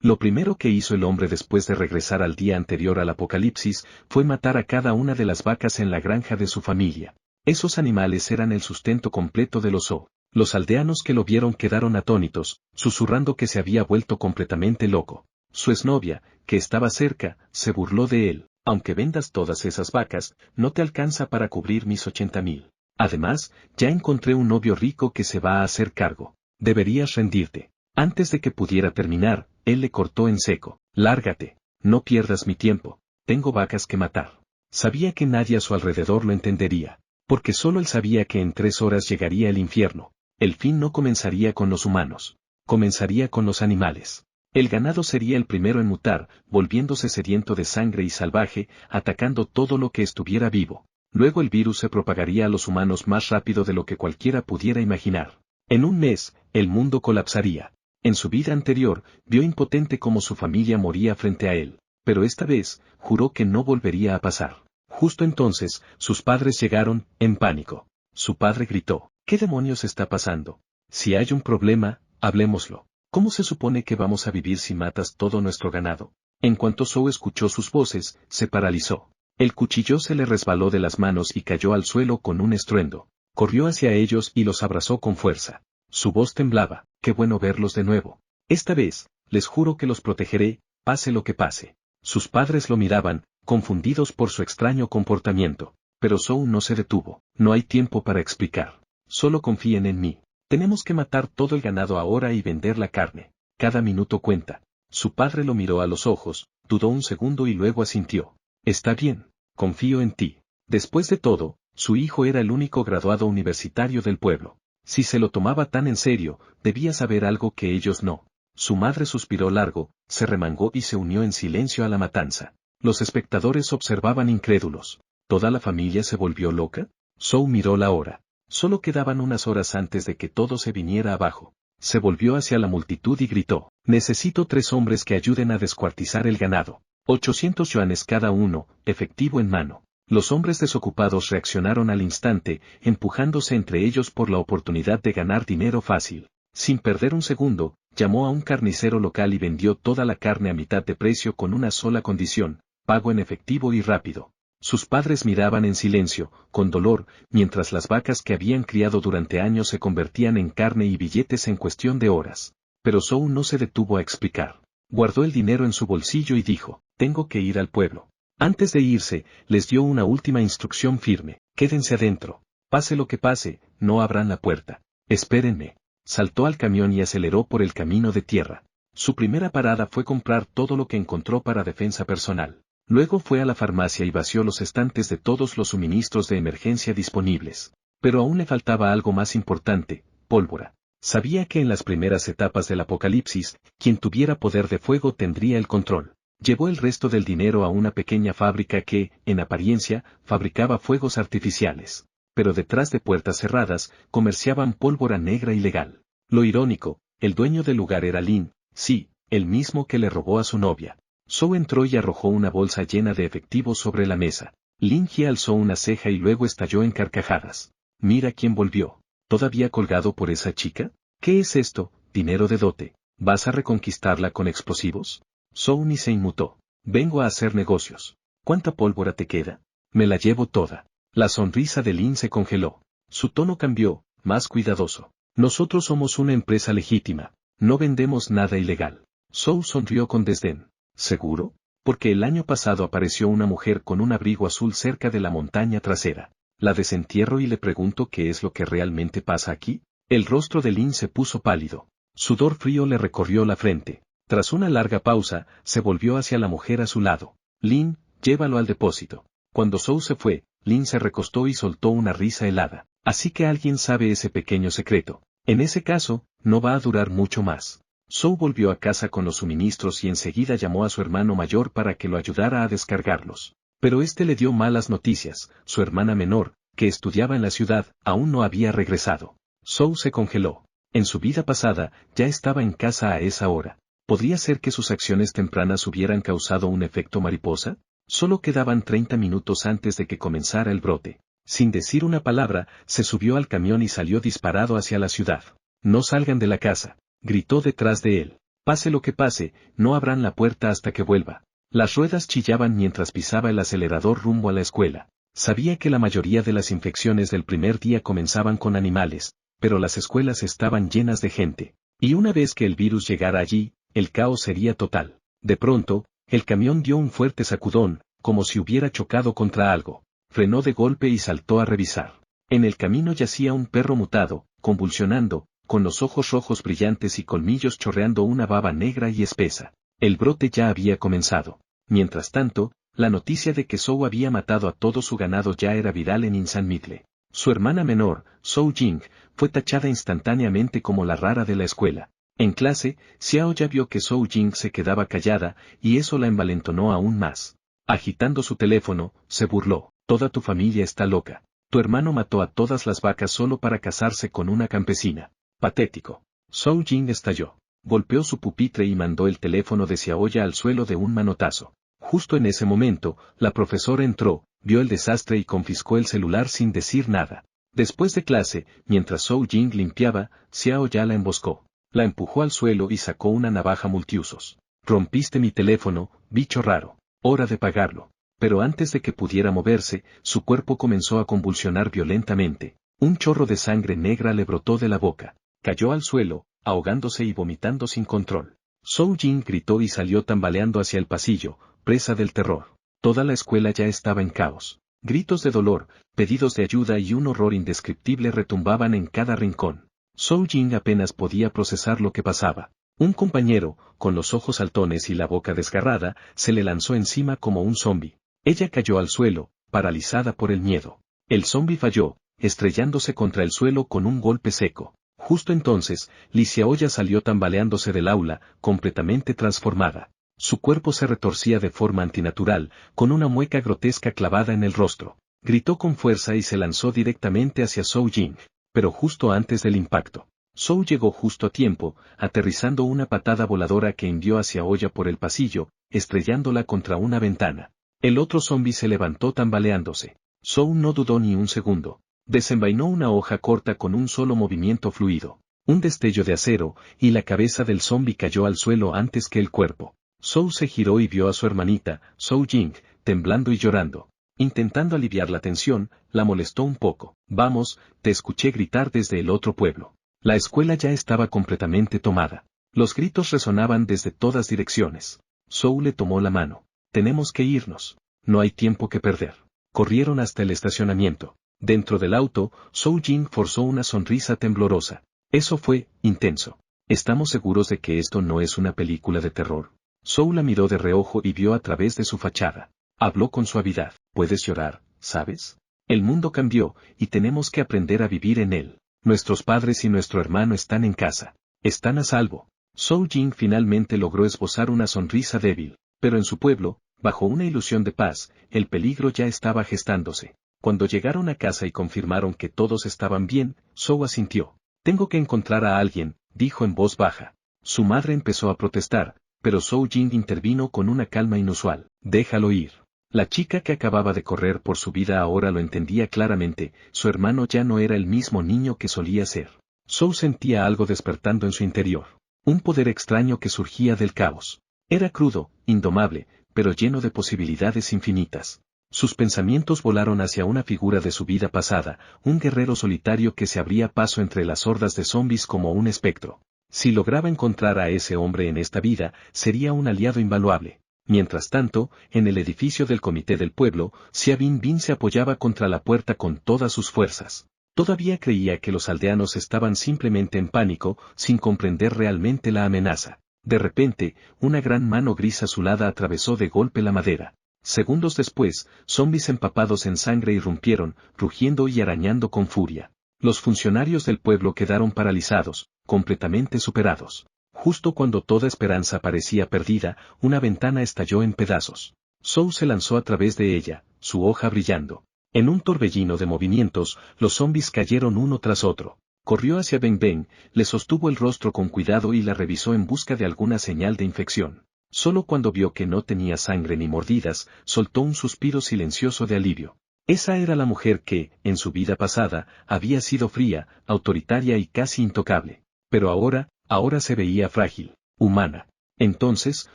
Lo primero que hizo el hombre después de regresar al día anterior al apocalipsis fue matar a cada una de las vacas en la granja de su familia. Esos animales eran el sustento completo del oso. Los aldeanos que lo vieron quedaron atónitos, susurrando que se había vuelto completamente loco. Su exnovia, que estaba cerca, se burló de él. Aunque vendas todas esas vacas, no te alcanza para cubrir mis 80,000. Además, ya encontré un novio rico que se va a hacer cargo. Deberías rendirte. Antes de que pudiera terminar, él le cortó en seco. Lárgate. No pierdas mi tiempo. Tengo vacas que matar. Sabía que nadie a su alrededor lo entendería. Porque solo él sabía que en 3 horas llegaría el infierno. El fin no comenzaría con los humanos. Comenzaría con los animales. El ganado sería el primero en mutar, volviéndose sediento de sangre y salvaje, atacando todo lo que estuviera vivo. Luego el virus se propagaría a los humanos más rápido de lo que cualquiera pudiera imaginar. En un mes, el mundo colapsaría. En su vida anterior, vio impotente cómo su familia moría frente a él, pero esta vez, juró que no volvería a pasar. Justo entonces, sus padres llegaron, en pánico. Su padre gritó, ¿qué demonios está pasando? Si hay un problema, hablémoslo. ¿Cómo se supone que vamos a vivir si matas todo nuestro ganado? En cuanto Zhou escuchó sus voces, se paralizó. El cuchillo se le resbaló de las manos y cayó al suelo con un estruendo. Corrió hacia ellos y los abrazó con fuerza. Su voz temblaba, qué bueno verlos de nuevo. Esta vez, les juro que los protegeré, pase lo que pase. Sus padres lo miraban, confundidos por su extraño comportamiento. Pero Zhou no se detuvo. No hay tiempo para explicar. Solo confíen en mí. Tenemos que matar todo el ganado ahora y vender la carne. Cada minuto cuenta. Su padre lo miró a los ojos, dudó un segundo y luego asintió. Está bien, confío en ti. Después de todo, su hijo era el único graduado universitario del pueblo. Si se lo tomaba tan en serio, debía saber algo que ellos no. Su madre suspiró largo, se remangó y se unió en silencio a la matanza. Los espectadores observaban incrédulos. ¿Toda la familia se volvió loca? Zhou miró la hora. Solo quedaban unas horas antes de que todo se viniera abajo. Se volvió hacia la multitud y gritó, necesito 3 hombres que ayuden a descuartizar el ganado. 800 yuanes cada uno, efectivo en mano. Los hombres desocupados reaccionaron al instante, empujándose entre ellos por la oportunidad de ganar dinero fácil. Sin perder un segundo, llamó a un carnicero local y vendió toda la carne a mitad de precio con una sola condición, pago en efectivo y rápido. Sus padres miraban en silencio, con dolor, mientras las vacas que habían criado durante años se convertían en carne y billetes en cuestión de horas. Pero Zhou no se detuvo a explicar. Guardó el dinero en su bolsillo y dijo, tengo que ir al pueblo. Antes de irse, les dio una última instrucción firme, quédense adentro. Pase lo que pase, no abran la puerta. Espérenme. Saltó al camión y aceleró por el camino de tierra. Su primera parada fue comprar todo lo que encontró para defensa personal. Luego fue a la farmacia y vació los estantes de todos los suministros de emergencia disponibles. Pero aún le faltaba algo más importante, pólvora. Sabía que en las primeras etapas del apocalipsis, quien tuviera poder de fuego tendría el control. Llevó el resto del dinero a una pequeña fábrica que, en apariencia, fabricaba fuegos artificiales. Pero detrás de puertas cerradas, comerciaban pólvora negra ilegal. Lo irónico, el dueño del lugar era Lin, sí, el mismo que le robó a su novia. Zhou entró y arrojó una bolsa llena de efectivo sobre la mesa. Lin Jie alzó una ceja y luego estalló en carcajadas. Mira quién volvió. ¿Todavía colgado por esa chica? ¿Qué es esto? ¿Dinero de dote? ¿Vas a reconquistarla con explosivos? Zhou ni se inmutó. Vengo a hacer negocios. ¿Cuánta pólvora te queda? Me la llevo toda. La sonrisa de Lin se congeló. Su tono cambió, más cuidadoso. Nosotros somos una empresa legítima. No vendemos nada ilegal. Zhou sonrió con desdén. ¿Seguro? Porque el año pasado apareció una mujer con un abrigo azul cerca de la montaña trasera. La desentierro y le pregunto qué es lo que realmente pasa aquí. El rostro de Lin se puso pálido. Sudor frío le recorrió la frente. Tras una larga pausa, se volvió hacia la mujer a su lado. Lin, llévalo al depósito. Cuando Zhou se fue, Lin se recostó y soltó una risa helada. Así que alguien sabe ese pequeño secreto. En ese caso, no va a durar mucho más. Zhou volvió a casa con los suministros y enseguida llamó a su hermano mayor para que lo ayudara a descargarlos. Pero este le dio malas noticias, su hermana menor, que estudiaba en la ciudad, aún no había regresado. Zhou se congeló. En su vida pasada, ya estaba en casa a esa hora. ¿Podría ser que sus acciones tempranas hubieran causado un efecto mariposa? Solo quedaban 30 minutos antes de que comenzara el brote. Sin decir una palabra, se subió al camión y salió disparado hacia la ciudad. No salgan de la casa, gritó detrás de él. Pase lo que pase, no abran la puerta hasta que vuelva. Las ruedas chillaban mientras pisaba el acelerador rumbo a la escuela. Sabía que la mayoría de las infecciones del primer día comenzaban con animales, pero las escuelas estaban llenas de gente. Y una vez que el virus llegara allí, el caos sería total. De pronto, el camión dio un fuerte sacudón, como si hubiera chocado contra algo. Frenó de golpe y saltó a revisar. En el camino yacía un perro mutado, convulsionando, con los ojos rojos brillantes y colmillos chorreando una baba negra y espesa. El brote ya había comenzado. Mientras tanto, la noticia de que Zhou había matado a todo su ganado ya era viral en Insan Midle. Su hermana menor, Zhou Jing, fue tachada instantáneamente como la rara de la escuela. En clase, Xiao ya vio que Zhou Jing se quedaba callada, y eso la envalentonó aún más. Agitando su teléfono, se burló. Toda tu familia está loca. Tu hermano mató a todas las vacas solo para casarse con una campesina. Patético. Zhou Jing estalló. Golpeó su pupitre y mandó el teléfono de Xiaoya al suelo de un manotazo. Justo en ese momento, la profesora entró, vio el desastre y confiscó el celular sin decir nada. Después de clase, mientras Zhou Jing limpiaba, Xiaoya la emboscó. La empujó al suelo y sacó una navaja multiusos. Rompiste mi teléfono, bicho raro. Hora de pagarlo. Pero antes de que pudiera moverse, su cuerpo comenzó a convulsionar violentamente. Un chorro de sangre negra le brotó de la boca. Cayó al suelo, ahogándose y vomitando sin control. Zhou Jing gritó y salió tambaleando hacia el pasillo, presa del terror. Toda la escuela ya estaba en caos. Gritos de dolor, pedidos de ayuda y un horror indescriptible retumbaban en cada rincón. Zhou Jing apenas podía procesar lo que pasaba. Un compañero, con los ojos saltones y la boca desgarrada, se le lanzó encima como un zombi. Ella cayó al suelo, paralizada por el miedo. El zombi falló, estrellándose contra el suelo con un golpe seco. Justo entonces, Li Xiaoya salió tambaleándose del aula, completamente transformada. Su cuerpo se retorcía de forma antinatural, con una mueca grotesca clavada en el rostro. Gritó con fuerza y se lanzó directamente hacia Zhou Jing, pero justo antes del impacto. Zhou llegó justo a tiempo, aterrizando una patada voladora que envió a Xiaoya por el pasillo, estrellándola contra una ventana. El otro zombi se levantó tambaleándose. Zhou no dudó ni un segundo. Desenvainó una hoja corta con un solo movimiento fluido. Un destello de acero, y la cabeza del zombi cayó al suelo antes que el cuerpo. Zhou se giró y vio a su hermanita, Zhou Jing, temblando y llorando. Intentando aliviar la tensión, la molestó un poco. Vamos, te escuché gritar desde el otro pueblo. La escuela ya estaba completamente tomada. Los gritos resonaban desde todas direcciones. Zhou le tomó la mano. Tenemos que irnos. No hay tiempo que perder. Corrieron hasta el estacionamiento. Dentro del auto, Zhou Jing forzó una sonrisa temblorosa. Eso fue intenso. ¿Estamos seguros de que esto no es una película de terror? Zhou la miró de reojo y vio a través de su fachada. Habló con suavidad. Puedes llorar, ¿sabes? El mundo cambió, y tenemos que aprender a vivir en él. Nuestros padres y nuestro hermano están en casa. Están a salvo. Zhou Jing finalmente logró esbozar una sonrisa débil. Pero en su pueblo, bajo una ilusión de paz, el peligro ya estaba gestándose. Cuando llegaron a casa y confirmaron que todos estaban bien, Zhou asintió. Tengo que encontrar a alguien, dijo en voz baja. Su madre empezó a protestar, pero Zhou Jing intervino con una calma inusual. Déjalo ir. La chica que acababa de correr por su vida ahora lo entendía claramente, su hermano ya no era el mismo niño que solía ser. Zhou sentía algo despertando en su interior. Un poder extraño que surgía del caos. Era crudo, indomable, pero lleno de posibilidades infinitas. Sus pensamientos volaron hacia una figura de su vida pasada, un guerrero solitario que se abría paso entre las hordas de zombis como un espectro. Si lograba encontrar a ese hombre en esta vida, sería un aliado invaluable. Mientras tanto, en el edificio del comité del pueblo, Xia Bin se apoyaba contra la puerta con todas sus fuerzas. Todavía creía que los aldeanos estaban simplemente en pánico, sin comprender realmente la amenaza. De repente, una gran mano gris azulada atravesó de golpe la madera. Segundos después, zombis empapados en sangre irrumpieron, rugiendo y arañando con furia. Los funcionarios del pueblo quedaron paralizados, completamente superados. Justo cuando toda esperanza parecía perdida, una ventana estalló en pedazos. Zhou se lanzó a través de ella, su hoja brillando. En un torbellino de movimientos, los zombis cayeron uno tras otro. Corrió hacia Ben Ben, le sostuvo el rostro con cuidado y la revisó en busca de alguna señal de infección. Solo cuando vio que no tenía sangre ni mordidas, soltó un suspiro silencioso de alivio. Esa era la mujer que, en su vida pasada, había sido fría, autoritaria y casi intocable. Pero ahora se veía frágil. humana. Entonces,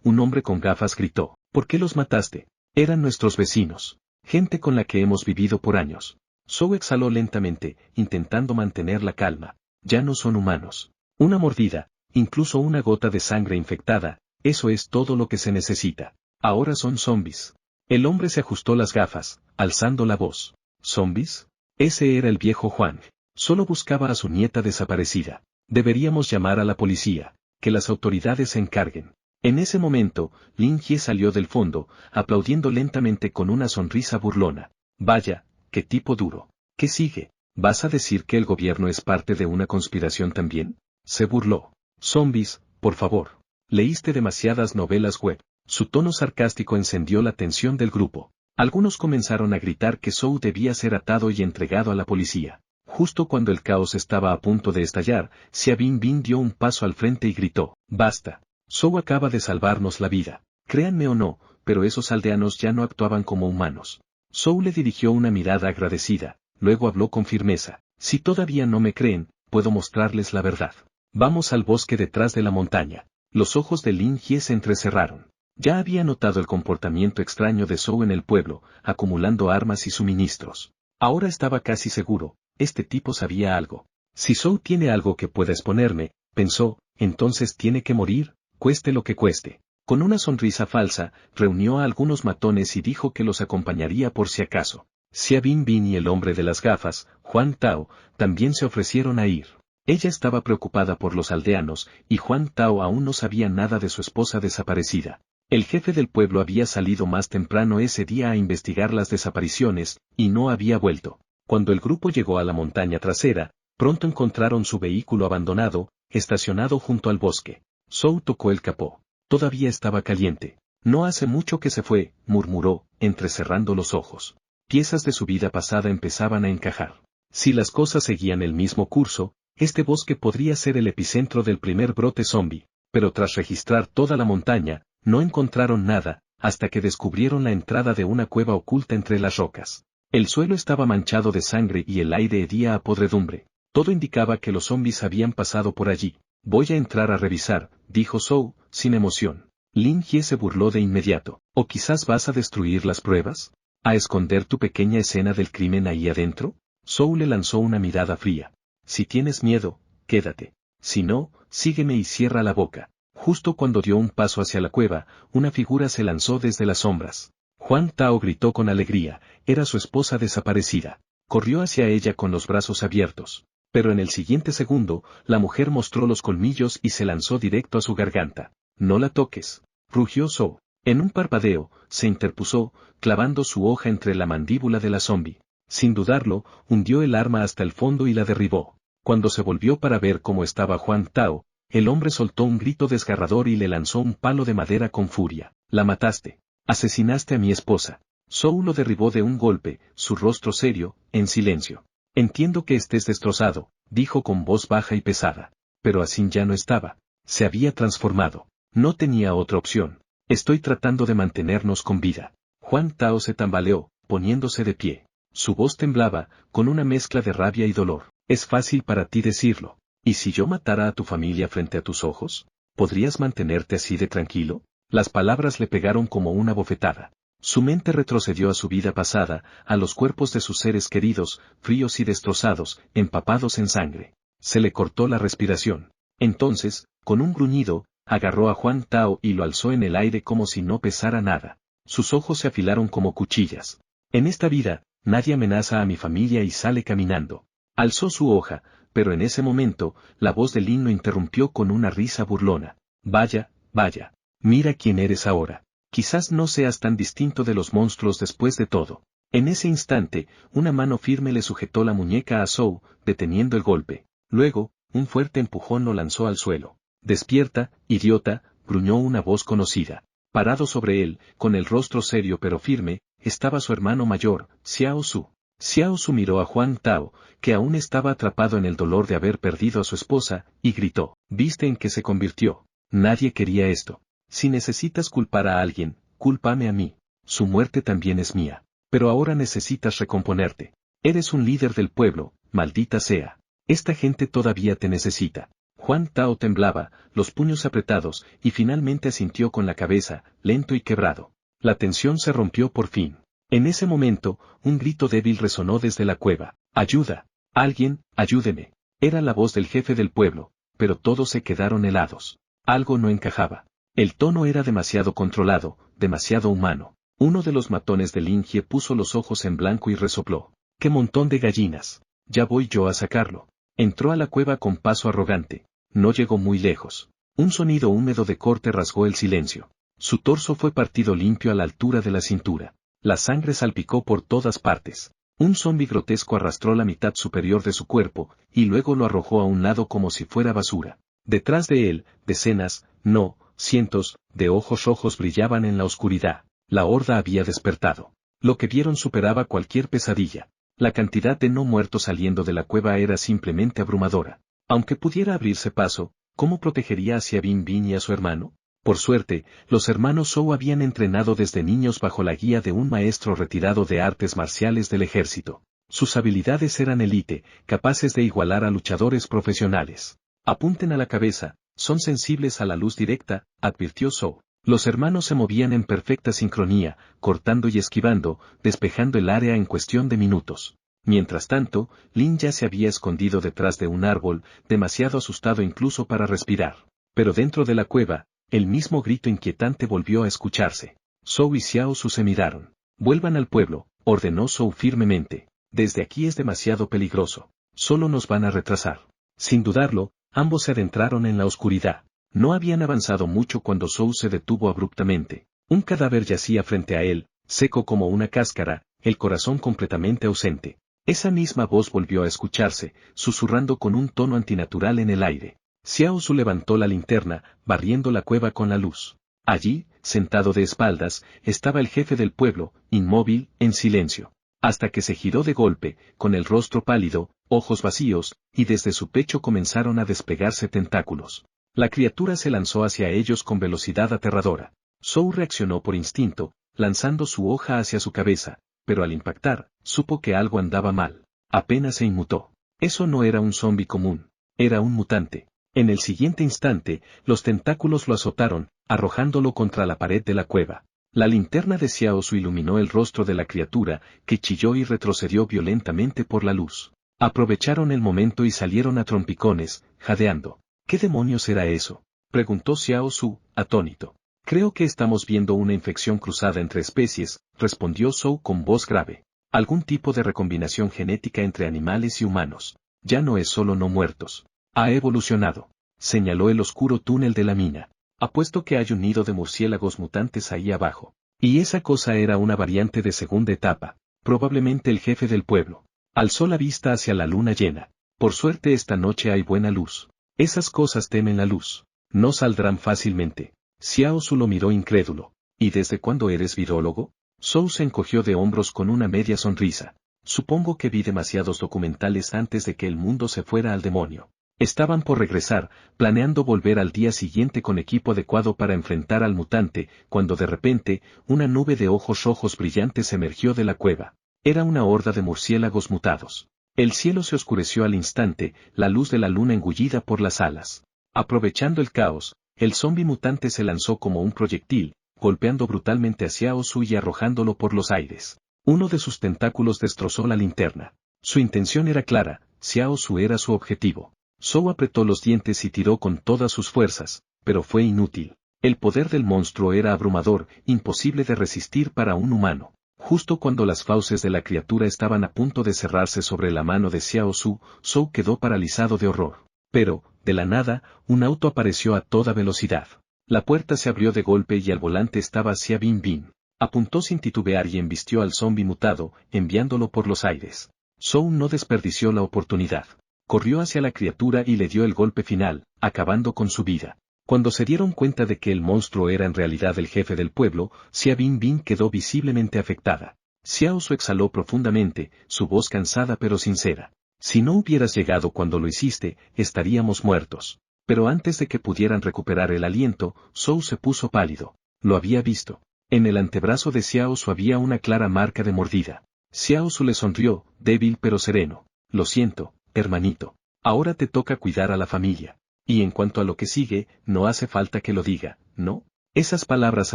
un hombre con gafas gritó, ¿por qué los mataste? Eran nuestros vecinos. Gente con la que hemos vivido por años. Zhou exhaló lentamente, intentando mantener la calma. Ya no son humanos. Una mordida, incluso una gota de sangre infectada, eso es todo lo que se necesita. Ahora son zombies. El hombre se ajustó las gafas, alzando la voz. ¿Zombies? Ese era el viejo Juan. Solo buscaba a su nieta desaparecida. Deberíamos llamar a la policía. Que las autoridades se encarguen. En ese momento, Lin Jie salió del fondo, aplaudiendo lentamente con una sonrisa burlona. Vaya, qué tipo duro. ¿Qué sigue? ¿Vas a decir que el gobierno es parte de una conspiración también? Se burló. Zombies, por favor. Leíste demasiadas novelas web. Su tono sarcástico encendió la tensión del grupo. Algunos comenzaron a gritar que Zhou debía ser atado y entregado a la policía. Justo cuando el caos estaba a punto de estallar, Xia Bingbing dio un paso al frente y gritó, «Basta. Zhou acaba de salvarnos la vida. Créanme o no, pero esos aldeanos ya no actuaban como humanos». Zhou le dirigió una mirada agradecida, luego habló con firmeza, «Si todavía no me creen, puedo mostrarles la verdad. Vamos al bosque detrás de la montaña». Los ojos de Lin Jie se entrecerraron. Ya había notado el comportamiento extraño de Zhou en el pueblo, acumulando armas y suministros. Ahora estaba casi seguro, este tipo sabía algo. Si Zhou tiene algo que pueda exponerme, pensó, entonces tiene que morir, cueste lo que cueste. Con una sonrisa falsa, reunió a algunos matones y dijo que los acompañaría por si acaso. Xia Bingbing y el hombre de las gafas, Juan Tao, también se ofrecieron a ir. Ella estaba preocupada por los aldeanos, y Juan Tao aún no sabía nada de su esposa desaparecida. El jefe del pueblo había salido más temprano ese día a investigar las desapariciones, y no había vuelto. Cuando el grupo llegó a la montaña trasera, pronto encontraron su vehículo abandonado, estacionado junto al bosque. Zhou tocó el capó. Todavía estaba caliente. No hace mucho que se fue, murmuró, entrecerrando los ojos. Piezas de su vida pasada empezaban a encajar. Si las cosas seguían el mismo curso, este bosque podría ser el epicentro del primer brote zombie, pero tras registrar toda la montaña, no encontraron nada, hasta que descubrieron la entrada de una cueva oculta entre las rocas. El suelo estaba manchado de sangre y el aire hedía a podredumbre. Todo indicaba que los zombies habían pasado por allí. Voy a entrar a revisar, dijo Zhou, sin emoción. Lin Jie se burló de inmediato. ¿O quizás vas a destruir las pruebas? ¿A esconder tu pequeña escena del crimen ahí adentro? Zhou le lanzó una mirada fría. Si tienes miedo, quédate. Si no, sígueme y cierra la boca. Justo cuando dio un paso hacia la cueva, una figura se lanzó desde las sombras. Juan Tao gritó con alegría, era su esposa desaparecida. Corrió hacia ella con los brazos abiertos. Pero en el siguiente segundo, la mujer mostró los colmillos y se lanzó directo a su garganta. No la toques, rugió Zhou. En un parpadeo, se interpuso, clavando su hoja entre la mandíbula de la zombie. Sin dudarlo, hundió el arma hasta el fondo y la derribó. Cuando se volvió para ver cómo estaba Juan Tao, el hombre soltó un grito desgarrador y le lanzó un palo de madera con furia. La mataste. Asesinaste a mi esposa. Zhou lo derribó de un golpe, su rostro serio, en silencio. Entiendo que estés destrozado, dijo con voz baja y pesada. Pero así ya no estaba. Se había transformado. No tenía otra opción. Estoy tratando de mantenernos con vida. Juan Tao se tambaleó, poniéndose de pie. Su voz temblaba, con una mezcla de rabia y dolor. Es fácil para ti decirlo. ¿Y si yo matara a tu familia frente a tus ojos? ¿Podrías mantenerte así de tranquilo? Las palabras le pegaron como una bofetada. Su mente retrocedió a su vida pasada, a los cuerpos de sus seres queridos, fríos y destrozados, empapados en sangre. Se le cortó la respiración. Entonces, con un gruñido, agarró a Juan Tao y lo alzó en el aire como si no pesara nada. Sus ojos se afilaron como cuchillas. En esta vida, nadie amenaza a mi familia y sale caminando. Alzó su hoja, pero en ese momento, la voz de Lin lo interrumpió con una risa burlona. Vaya, vaya. Mira quién eres ahora. Quizás no seas tan distinto de los monstruos después de todo. En ese instante, una mano firme le sujetó la muñeca a Zhou, deteniendo el golpe. Luego, un fuerte empujón lo lanzó al suelo. Despierta, idiota, gruñó una voz conocida. Parado sobre él, con el rostro serio pero firme, estaba su hermano mayor, Xiao Su. Xiao Su miró a Juan Tao, que aún estaba atrapado en el dolor de haber perdido a su esposa, y gritó, ¿viste en qué se convirtió? Nadie quería esto. Si necesitas culpar a alguien, cúlpame a mí. Su muerte también es mía. Pero ahora necesitas recomponerte. Eres un líder del pueblo, maldita sea. Esta gente todavía te necesita. Huang Tao temblaba, los puños apretados, y finalmente asintió con la cabeza, lento y quebrado. La tensión se rompió por fin. En ese momento, un grito débil resonó desde la cueva. ¡Ayuda! ¡Alguien, ayúdeme! Era la voz del jefe del pueblo, pero todos se quedaron helados. Algo no encajaba. El tono era demasiado controlado, demasiado humano. Uno de los matones de Lingie puso los ojos en blanco y resopló. ¡Qué montón de gallinas! Ya voy yo a sacarlo. Entró a la cueva con paso arrogante. No llegó muy lejos. Un sonido húmedo de corte rasgó el silencio. Su torso fue partido limpio a la altura de la cintura. La sangre salpicó por todas partes. Un zombi grotesco arrastró la mitad superior de su cuerpo, y luego lo arrojó a un lado como si fuera basura. Detrás de él, decenas, no, cientos, de ojos rojos brillaban en la oscuridad. La horda había despertado. Lo que vieron superaba cualquier pesadilla. La cantidad de no muertos saliendo de la cueva era simplemente abrumadora. Aunque pudiera abrirse paso, ¿cómo protegería hacia Bin Bin y a su hermano? Por suerte, los hermanos Zhou habían entrenado desde niños bajo la guía de un maestro retirado de artes marciales del ejército. Sus habilidades eran élite, capaces de igualar a luchadores profesionales. Apunten a la cabeza, son sensibles a la luz directa, advirtió Zhou. Los hermanos se movían en perfecta sincronía, cortando y esquivando, despejando el área en cuestión de minutos. Mientras tanto, Lin ya se había escondido detrás de un árbol, demasiado asustado incluso para respirar. Pero dentro de la cueva, el mismo grito inquietante volvió a escucharse. Zhou y Xiao Su se miraron. Vuelvan al pueblo, ordenó Zhou firmemente. Desde aquí es demasiado peligroso. Solo nos van a retrasar. Sin dudarlo, ambos se adentraron en la oscuridad. No habían avanzado mucho cuando Zhou se detuvo abruptamente. Un cadáver yacía frente a él, seco como una cáscara, el corazón completamente ausente. Esa misma voz volvió a escucharse, susurrando con un tono antinatural en el aire. Xiao Su levantó la linterna, barriendo la cueva con la luz. Allí, sentado de espaldas, estaba el jefe del pueblo, inmóvil, en silencio. Hasta que se giró de golpe, con el rostro pálido, ojos vacíos, y desde su pecho comenzaron a despegarse tentáculos. La criatura se lanzó hacia ellos con velocidad aterradora. Zhou reaccionó por instinto, lanzando su hoja hacia su cabeza, pero al impactar, supo que algo andaba mal. Apenas se inmutó. Eso no era un zombi común, era un mutante. En el siguiente instante, los tentáculos lo azotaron, arrojándolo contra la pared de la cueva. La linterna de Xiao Su iluminó el rostro de la criatura, que chilló y retrocedió violentamente por la luz. Aprovecharon el momento y salieron a trompicones, jadeando. ¿Qué demonios era eso?, preguntó Xiao Su, atónito. Creo que estamos viendo una infección cruzada entre especies, respondió Zhou con voz grave. Algún tipo de recombinación genética entre animales y humanos. Ya no es solo no muertos. Ha evolucionado. Señaló el oscuro túnel de la mina. Apuesto que hay un nido de murciélagos mutantes ahí abajo. Y esa cosa era una variante de segunda etapa. Probablemente el jefe del pueblo. Alzó la vista hacia la luna llena. Por suerte esta noche hay buena luz. Esas cosas temen la luz. No saldrán fácilmente. Xiao Su lo miró incrédulo. ¿Y desde cuándo eres virólogo? Zhou se encogió de hombros con una media sonrisa. Supongo que vi demasiados documentales antes de que el mundo se fuera al demonio. Estaban por regresar, planeando volver al día siguiente con equipo adecuado para enfrentar al mutante, cuando de repente, una nube de ojos rojos brillantes emergió de la cueva. Era una horda de murciélagos mutados. El cielo se oscureció al instante, la luz de la luna engullida por las alas. Aprovechando el caos, el zombi mutante se lanzó como un proyectil, golpeando brutalmente a Xiao Su y arrojándolo por los aires. Uno de sus tentáculos destrozó la linterna. Su intención era clara, Xiao Su era su objetivo. Zhou apretó los dientes y tiró con todas sus fuerzas, pero fue inútil. El poder del monstruo era abrumador, imposible de resistir para un humano. Justo cuando las fauces de la criatura estaban a punto de cerrarse sobre la mano de Xiao Su, Zhou quedó paralizado de horror. Pero, de la nada, un auto apareció a toda velocidad. La puerta se abrió de golpe y al volante estaba Xia Bin Bin. Apuntó sin titubear y embistió al zombi mutado, enviándolo por los aires. Zhou no desperdició la oportunidad. Corrió hacia la criatura y le dio el golpe final, acabando con su vida. Cuando se dieron cuenta de que el monstruo era en realidad el jefe del pueblo, Xia Bin Bin quedó visiblemente afectada. Xiao Su exhaló profundamente, su voz cansada pero sincera. Si no hubieras llegado cuando lo hiciste, estaríamos muertos. Pero antes de que pudieran recuperar el aliento, Zhou se puso pálido. Lo había visto. En el antebrazo de Xiao Su había una clara marca de mordida. Xiao Su le sonrió, débil pero sereno. Lo siento, hermanito. Ahora te toca cuidar a la familia. Y en cuanto a lo que sigue, no hace falta que lo diga, ¿no? Esas palabras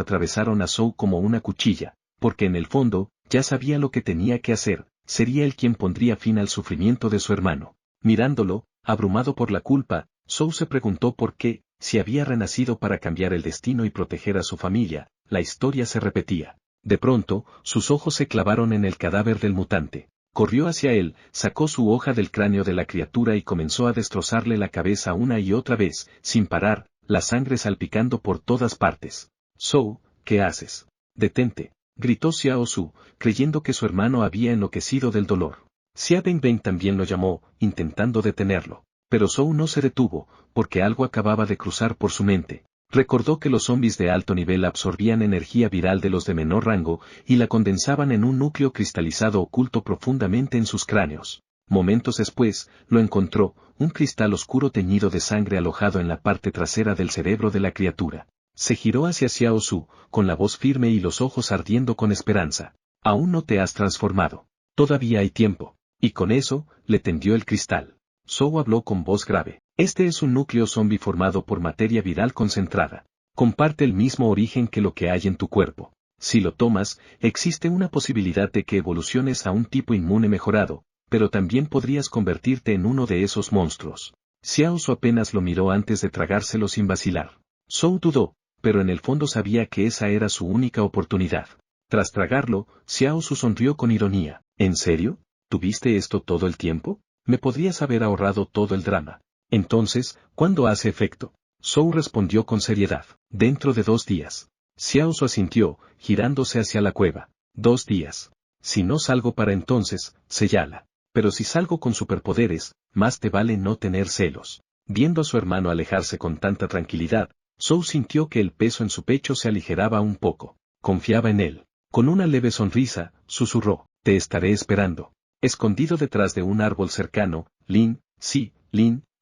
atravesaron a Zhou como una cuchilla, porque en el fondo, ya sabía lo que tenía que hacer, sería él quien pondría fin al sufrimiento de su hermano. Mirándolo, abrumado por la culpa, Zhou se preguntó por qué, si había renacido para cambiar el destino y proteger a su familia, la historia se repetía. De pronto, sus ojos se clavaron en el cadáver del mutante. Corrió hacia él, sacó su hoja del cráneo de la criatura y comenzó a destrozarle la cabeza una y otra vez, sin parar, la sangre salpicando por todas partes. Zhou, ¿qué haces? Detente, gritó Xiao Su, creyendo que su hermano había enloquecido del dolor. Xia Benben también lo llamó, intentando detenerlo. Pero Zhou no se detuvo, porque algo acababa de cruzar por su mente. Recordó que los zombies de alto nivel absorbían energía viral de los de menor rango y la condensaban en un núcleo cristalizado oculto profundamente en sus cráneos. Momentos después, lo encontró, un cristal oscuro teñido de sangre alojado en la parte trasera del cerebro de la criatura. Se giró hacia Xiao Su, con la voz firme y los ojos ardiendo con esperanza. Aún no te has transformado. Todavía hay tiempo. Y con eso, le tendió el cristal. Zhou habló con voz grave. Este es un núcleo zombie formado por materia viral concentrada. Comparte el mismo origen que lo que hay en tu cuerpo. Si lo tomas, existe una posibilidad de que evoluciones a un tipo inmune mejorado, pero también podrías convertirte en uno de esos monstruos. Xiao Su apenas lo miró antes de tragárselo sin vacilar. Zhou dudó, pero en el fondo sabía que esa era su única oportunidad. Tras tragarlo, Xiao Su sonrió con ironía. ¿En serio? ¿Tuviste esto todo el tiempo? Me podrías haber ahorrado todo el drama. Entonces, ¿cuándo hace efecto? Zhou respondió con seriedad. Dentro de 2 días. Xiao Su asintió, girándose hacia la cueva. 2 días. Si no salgo para entonces, séllala. Pero si salgo con superpoderes, más te vale no tener celos. Viendo a su hermano alejarse con tanta tranquilidad, Zhou sintió que el peso en su pecho se aligeraba un poco. Confiaba en él. Con una leve sonrisa, susurró, te estaré esperando. Escondido detrás de un árbol cercano, Lin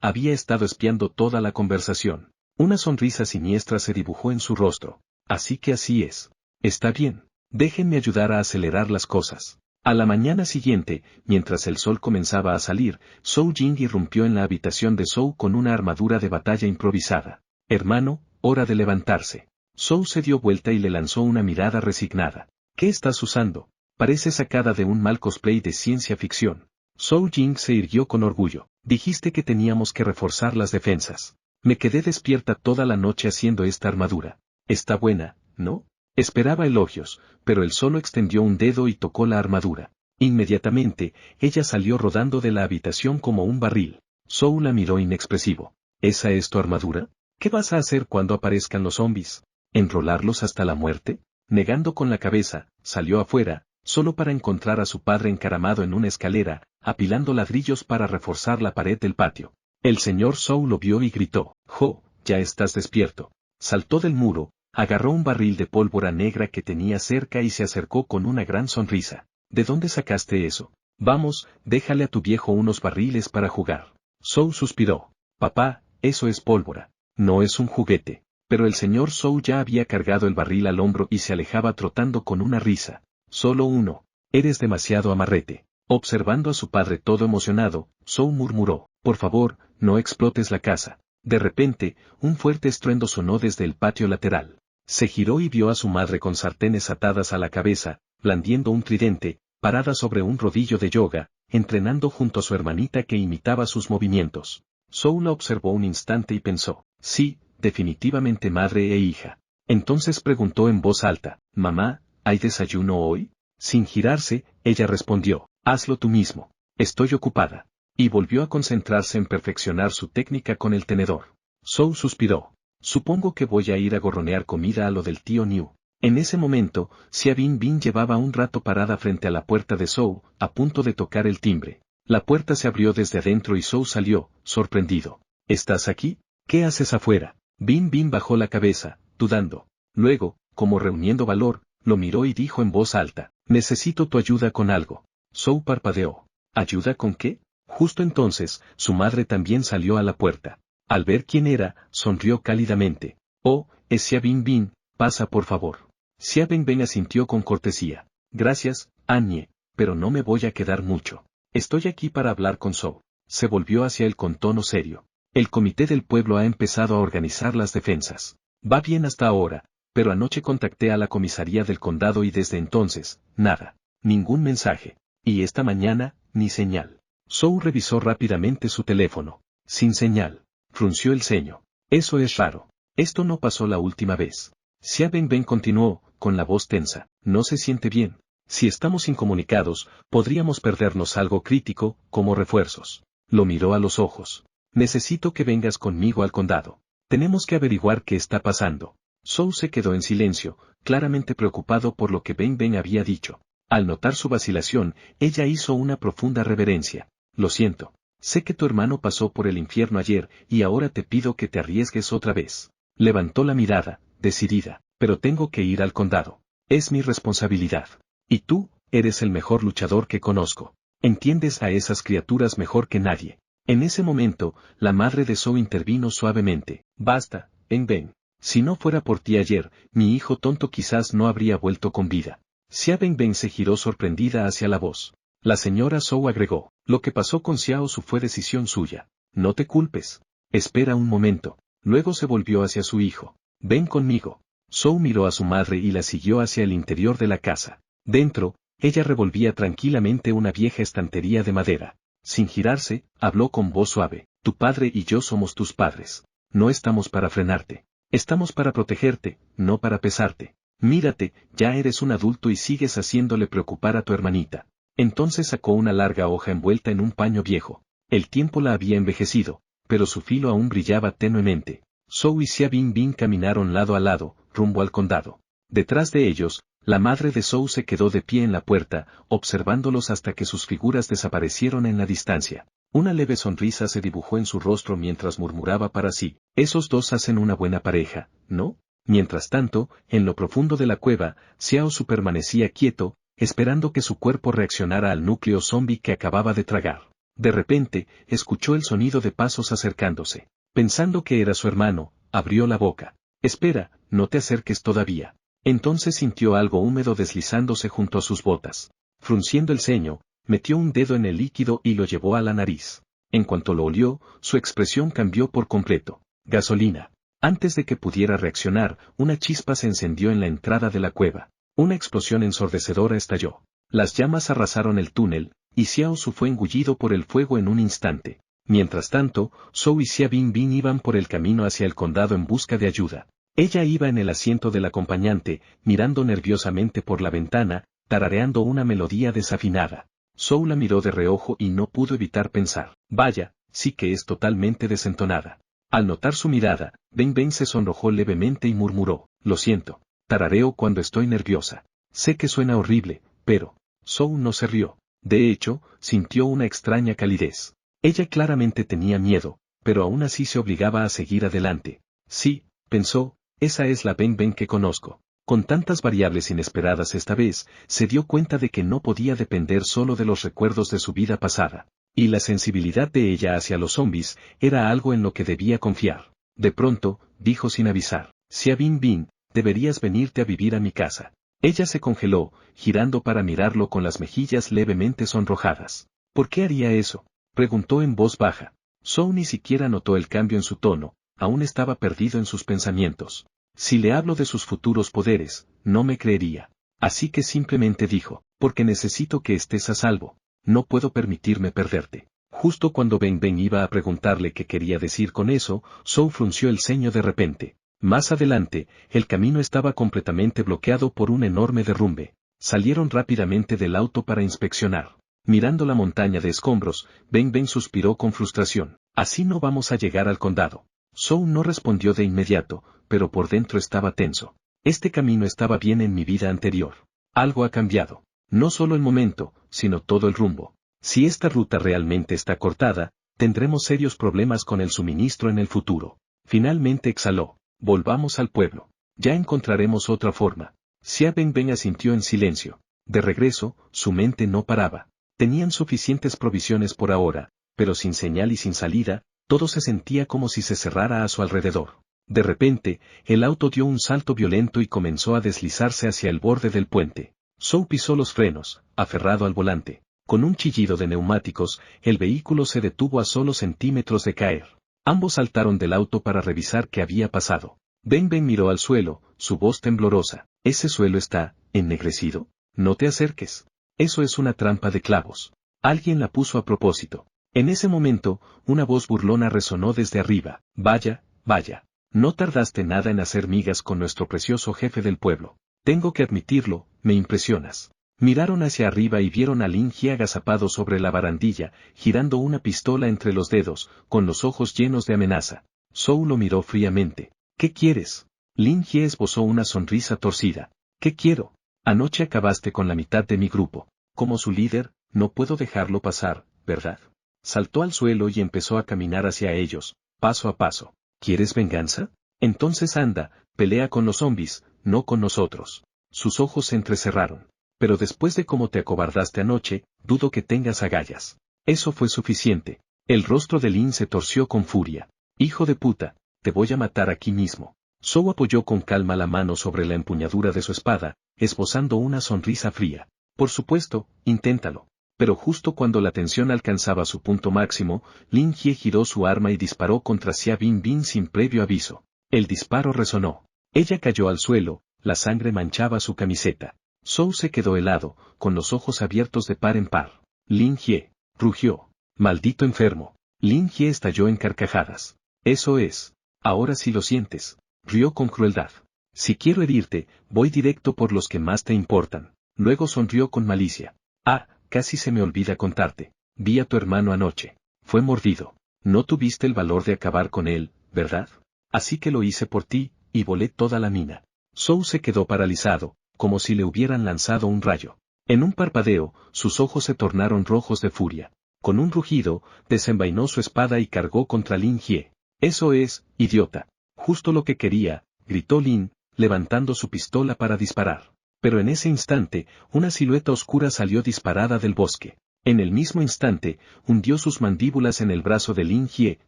había estado espiando toda la conversación. Una sonrisa siniestra se dibujó en su rostro. Así que así es. Está bien. Déjenme ayudar a acelerar las cosas. A la mañana siguiente, mientras el sol comenzaba a salir, Zhou Jing irrumpió en la habitación de Zhou con una armadura de batalla improvisada. Hermano, hora de levantarse. Zhou se dio vuelta y le lanzó una mirada resignada. ¿Qué estás usando? Parece sacada de un mal cosplay de ciencia ficción. Zhou Jing se irguió con orgullo. Dijiste que teníamos que reforzar las defensas. Me quedé despierta toda la noche haciendo esta armadura. Está buena, ¿no? Esperaba elogios, pero él solo extendió un dedo y tocó la armadura. Inmediatamente, ella salió rodando de la habitación como un barril. Zhou la miró inexpresivo. ¿Esa es tu armadura? ¿Qué vas a hacer cuando aparezcan los zombies? ¿Enrolarlos hasta la muerte? Negando con la cabeza, salió afuera, solo para encontrar a su padre encaramado en una escalera, apilando ladrillos para reforzar la pared del patio. El señor Zhou lo vio y gritó, «Jo, ya estás despierto». Saltó del muro, agarró un barril de pólvora negra que tenía cerca y se acercó con una gran sonrisa. ¿De dónde sacaste eso? Vamos, déjale a tu viejo unos barriles para jugar. Zhou suspiró. Papá, eso es pólvora. No es un juguete. Pero el señor Zhou ya había cargado el barril al hombro y se alejaba trotando con una risa. Solo uno. Eres demasiado amarrete. Observando a su padre todo emocionado, Zhou murmuró, por favor, no explotes la casa. De repente, un fuerte estruendo sonó desde el patio lateral. Se giró y vio a su madre con sartenes atadas a la cabeza, blandiendo un tridente, parada sobre un rodillo de yoga, entrenando junto a su hermanita que imitaba sus movimientos. Zhou la observó un instante y pensó, sí, definitivamente madre e hija. Entonces preguntó en voz alta, mamá, ¿hay desayuno hoy? Sin girarse, ella respondió, hazlo tú mismo. Estoy ocupada. Y volvió a concentrarse en perfeccionar su técnica con el tenedor. Zhou suspiró. Supongo que voy a ir a gorronear comida a lo del tío Niu. En ese momento, Xia Binbin llevaba un rato parada frente a la puerta de Zhou, a punto de tocar el timbre. La puerta se abrió desde adentro y Zhou salió, sorprendido. ¿Estás aquí? ¿Qué haces afuera? Binbin bajó la cabeza, dudando. Luego, como reuniendo valor, lo miró y dijo en voz alta, necesito tu ayuda con algo. Zhou parpadeó. ¿Ayuda con qué? Justo entonces, su madre también salió a la puerta. Al ver quién era, sonrió cálidamente. Oh, es Xia Binbin, pasa por favor. Xia Binbin asintió con cortesía. Gracias, Annie, pero no me voy a quedar mucho. Estoy aquí para hablar con Zhou. Se volvió hacia él con tono serio. El comité del pueblo ha empezado a organizar las defensas. Va bien hasta ahora, pero anoche contacté a la comisaría del condado y desde entonces, nada. Ningún mensaje. Y esta mañana, ni señal. Zhou revisó rápidamente su teléfono. Sin señal. Frunció el ceño. Eso es raro. Esto no pasó la última vez. Xia Benben continuó, con la voz tensa. No se siente bien. Si estamos incomunicados, podríamos perdernos algo crítico, como refuerzos. Lo miró a los ojos. Necesito que vengas conmigo al condado. Tenemos que averiguar qué está pasando. Zhou se quedó en silencio, claramente preocupado por lo que Benben había dicho. Al notar su vacilación, ella hizo una profunda reverencia. Lo siento. Sé que tu hermano pasó por el infierno ayer y ahora te pido que te arriesgues otra vez. Levantó la mirada, decidida. Pero tengo que ir al condado. Es mi responsabilidad. Y tú, eres el mejor luchador que conozco. Entiendes a esas criaturas mejor que nadie. En ese momento, la madre de Zhou intervino suavemente. Basta, Benben. Si no fuera por ti ayer, mi hijo tonto quizás no habría vuelto con vida. Xia Benben se giró sorprendida hacia la voz. La señora Zhou agregó, lo que pasó con Xiao Su fue decisión suya. No te culpes. Espera un momento. Luego se volvió hacia su hijo. Ven conmigo. Zhou miró a su madre y la siguió hacia el interior de la casa. Dentro, ella revolvía tranquilamente una vieja estantería de madera. Sin girarse, habló con voz suave. Tu padre y yo somos tus padres. No estamos para frenarte. Estamos para protegerte, no para pesarte. Mírate, ya eres un adulto y sigues haciéndole preocupar a tu hermanita. Entonces sacó una larga hoja envuelta en un paño viejo. El tiempo la había envejecido, pero su filo aún brillaba tenuemente. Zhou y Xia Bingbing caminaron lado a lado, rumbo al condado. Detrás de ellos, la madre de Zhou se quedó de pie en la puerta, observándolos hasta que sus figuras desaparecieron en la distancia. Una leve sonrisa se dibujó en su rostro mientras murmuraba para sí, esos dos hacen una buena pareja, ¿no? Mientras tanto, en lo profundo de la cueva, Xiao Su permanecía quieto, esperando que su cuerpo reaccionara al núcleo zombie que acababa de tragar. De repente, escuchó el sonido de pasos acercándose. Pensando que era su hermano, abrió la boca. Espera, no te acerques todavía. Entonces sintió algo húmedo deslizándose junto a sus botas. Frunciendo el ceño, metió un dedo en el líquido y lo llevó a la nariz. En cuanto lo olió, su expresión cambió por completo. Gasolina. Antes de que pudiera reaccionar, una chispa se encendió en la entrada de la cueva. Una explosión ensordecedora estalló. Las llamas arrasaron el túnel, y Xiao Su fue engullido por el fuego en un instante. Mientras tanto, Zhou y Xia Bingbing iban por el camino hacia el condado en busca de ayuda. Ella iba en el asiento del acompañante, mirando nerviosamente por la ventana, tarareando una melodía desafinada. Zhou la miró de reojo y no pudo evitar pensar, vaya, sí que es totalmente desentonada. Al notar su mirada, Benben se sonrojó levemente y murmuró, lo siento, tarareo cuando estoy nerviosa. Sé que suena horrible, pero... Zhou no se rió. De hecho, sintió una extraña calidez. Ella claramente tenía miedo, pero aún así se obligaba a seguir adelante. Sí, pensó, esa es la Benben que conozco. Con tantas variables inesperadas esta vez, se dio cuenta de que no podía depender solo de los recuerdos de su vida pasada. Y la sensibilidad de ella hacia los zombies era algo en lo que debía confiar. De pronto, dijo sin avisar, Xia Bingbing, deberías venirte a vivir a mi casa. Ella se congeló, girando para mirarlo con las mejillas levemente sonrojadas. ¿Por qué haría eso?, preguntó en voz baja. Zhou ni siquiera notó el cambio en su tono, aún estaba perdido en sus pensamientos. Si le hablo de sus futuros poderes, no me creería. Así que simplemente dijo, porque necesito que estés a salvo. No puedo permitirme perderte. Justo cuando Benben iba a preguntarle qué quería decir con eso, Zhou frunció el ceño de repente. Más adelante, el camino estaba completamente bloqueado por un enorme derrumbe. Salieron rápidamente del auto para inspeccionar. Mirando la montaña de escombros, Benben suspiró con frustración. Así no vamos a llegar al condado. Zhou no respondió de inmediato, pero por dentro estaba tenso. Este camino estaba bien en mi vida anterior. Algo ha cambiado. No solo el momento, sino todo el rumbo. Si esta ruta realmente está cortada, tendremos serios problemas con el suministro en el futuro. Finalmente exhaló. Volvamos al pueblo. Ya encontraremos otra forma. Xia Benben asintió en silencio. De regreso, su mente no paraba. Tenían suficientes provisiones por ahora, pero sin señal y sin salida, todo se sentía como si se cerrara a su alrededor. De repente, el auto dio un salto violento y comenzó a deslizarse hacia el borde del puente. Zhou pisó los frenos, aferrado al volante. Con un chillido de neumáticos, el vehículo se detuvo a solo centímetros de caer. Ambos saltaron del auto para revisar qué había pasado. Ben miró al suelo, su voz temblorosa. Ese suelo está ennegrecido. No te acerques. Eso es una trampa de clavos. Alguien la puso a propósito. En ese momento, una voz burlona resonó desde arriba. Vaya, vaya. No tardaste nada en hacer migas con nuestro precioso jefe del pueblo. Tengo que admitirlo, me impresionas. Miraron hacia arriba y vieron a Lin Jie agazapado sobre la barandilla, girando una pistola entre los dedos, con los ojos llenos de amenaza. Zhou lo miró fríamente. ¿Qué quieres? Lin Jie esbozó una sonrisa torcida. ¿Qué quiero? Anoche acabaste con la mitad de mi grupo. Como su líder, no puedo dejarlo pasar, ¿verdad? Saltó al suelo y empezó a caminar hacia ellos, paso a paso. ¿Quieres venganza? Entonces anda, pelea con los zombies, no con nosotros. Sus ojos se entrecerraron. Pero después de cómo te acobardaste anoche, dudo que tengas agallas. Eso fue suficiente. El rostro de Lin se torció con furia. Hijo de puta, te voy a matar aquí mismo. Zhou apoyó con calma la mano sobre la empuñadura de su espada, esbozando una sonrisa fría. Por supuesto, inténtalo. Pero justo cuando la tensión alcanzaba su punto máximo, Lin Jie giró su arma y disparó contra Xia Binbin sin previo aviso. El disparo resonó. Ella cayó al suelo, la sangre manchaba su camiseta. Zhou se quedó helado, con los ojos abiertos de par en par. Lin Jie, rugió. Maldito enfermo. Lin Jie estalló en carcajadas. Eso es. Ahora sí lo sientes. Rió con crueldad. Si quiero herirte, voy directo por los que más te importan. Luego sonrió con malicia. Ah, casi se me olvida contarte. Vi a tu hermano anoche. Fue mordido. No tuviste el valor de acabar con él, ¿verdad? Así que lo hice por ti, y volé toda la mina. Zhou se quedó paralizado, como si le hubieran lanzado un rayo. En un parpadeo, sus ojos se tornaron rojos de furia. Con un rugido, desenvainó su espada y cargó contra Lin Jie. Eso es, idiota. Justo lo que quería, gritó Lin, levantando su pistola para disparar. Pero en ese instante, una silueta oscura salió disparada del bosque. En el mismo instante, hundió sus mandíbulas en el brazo de Lin Jie,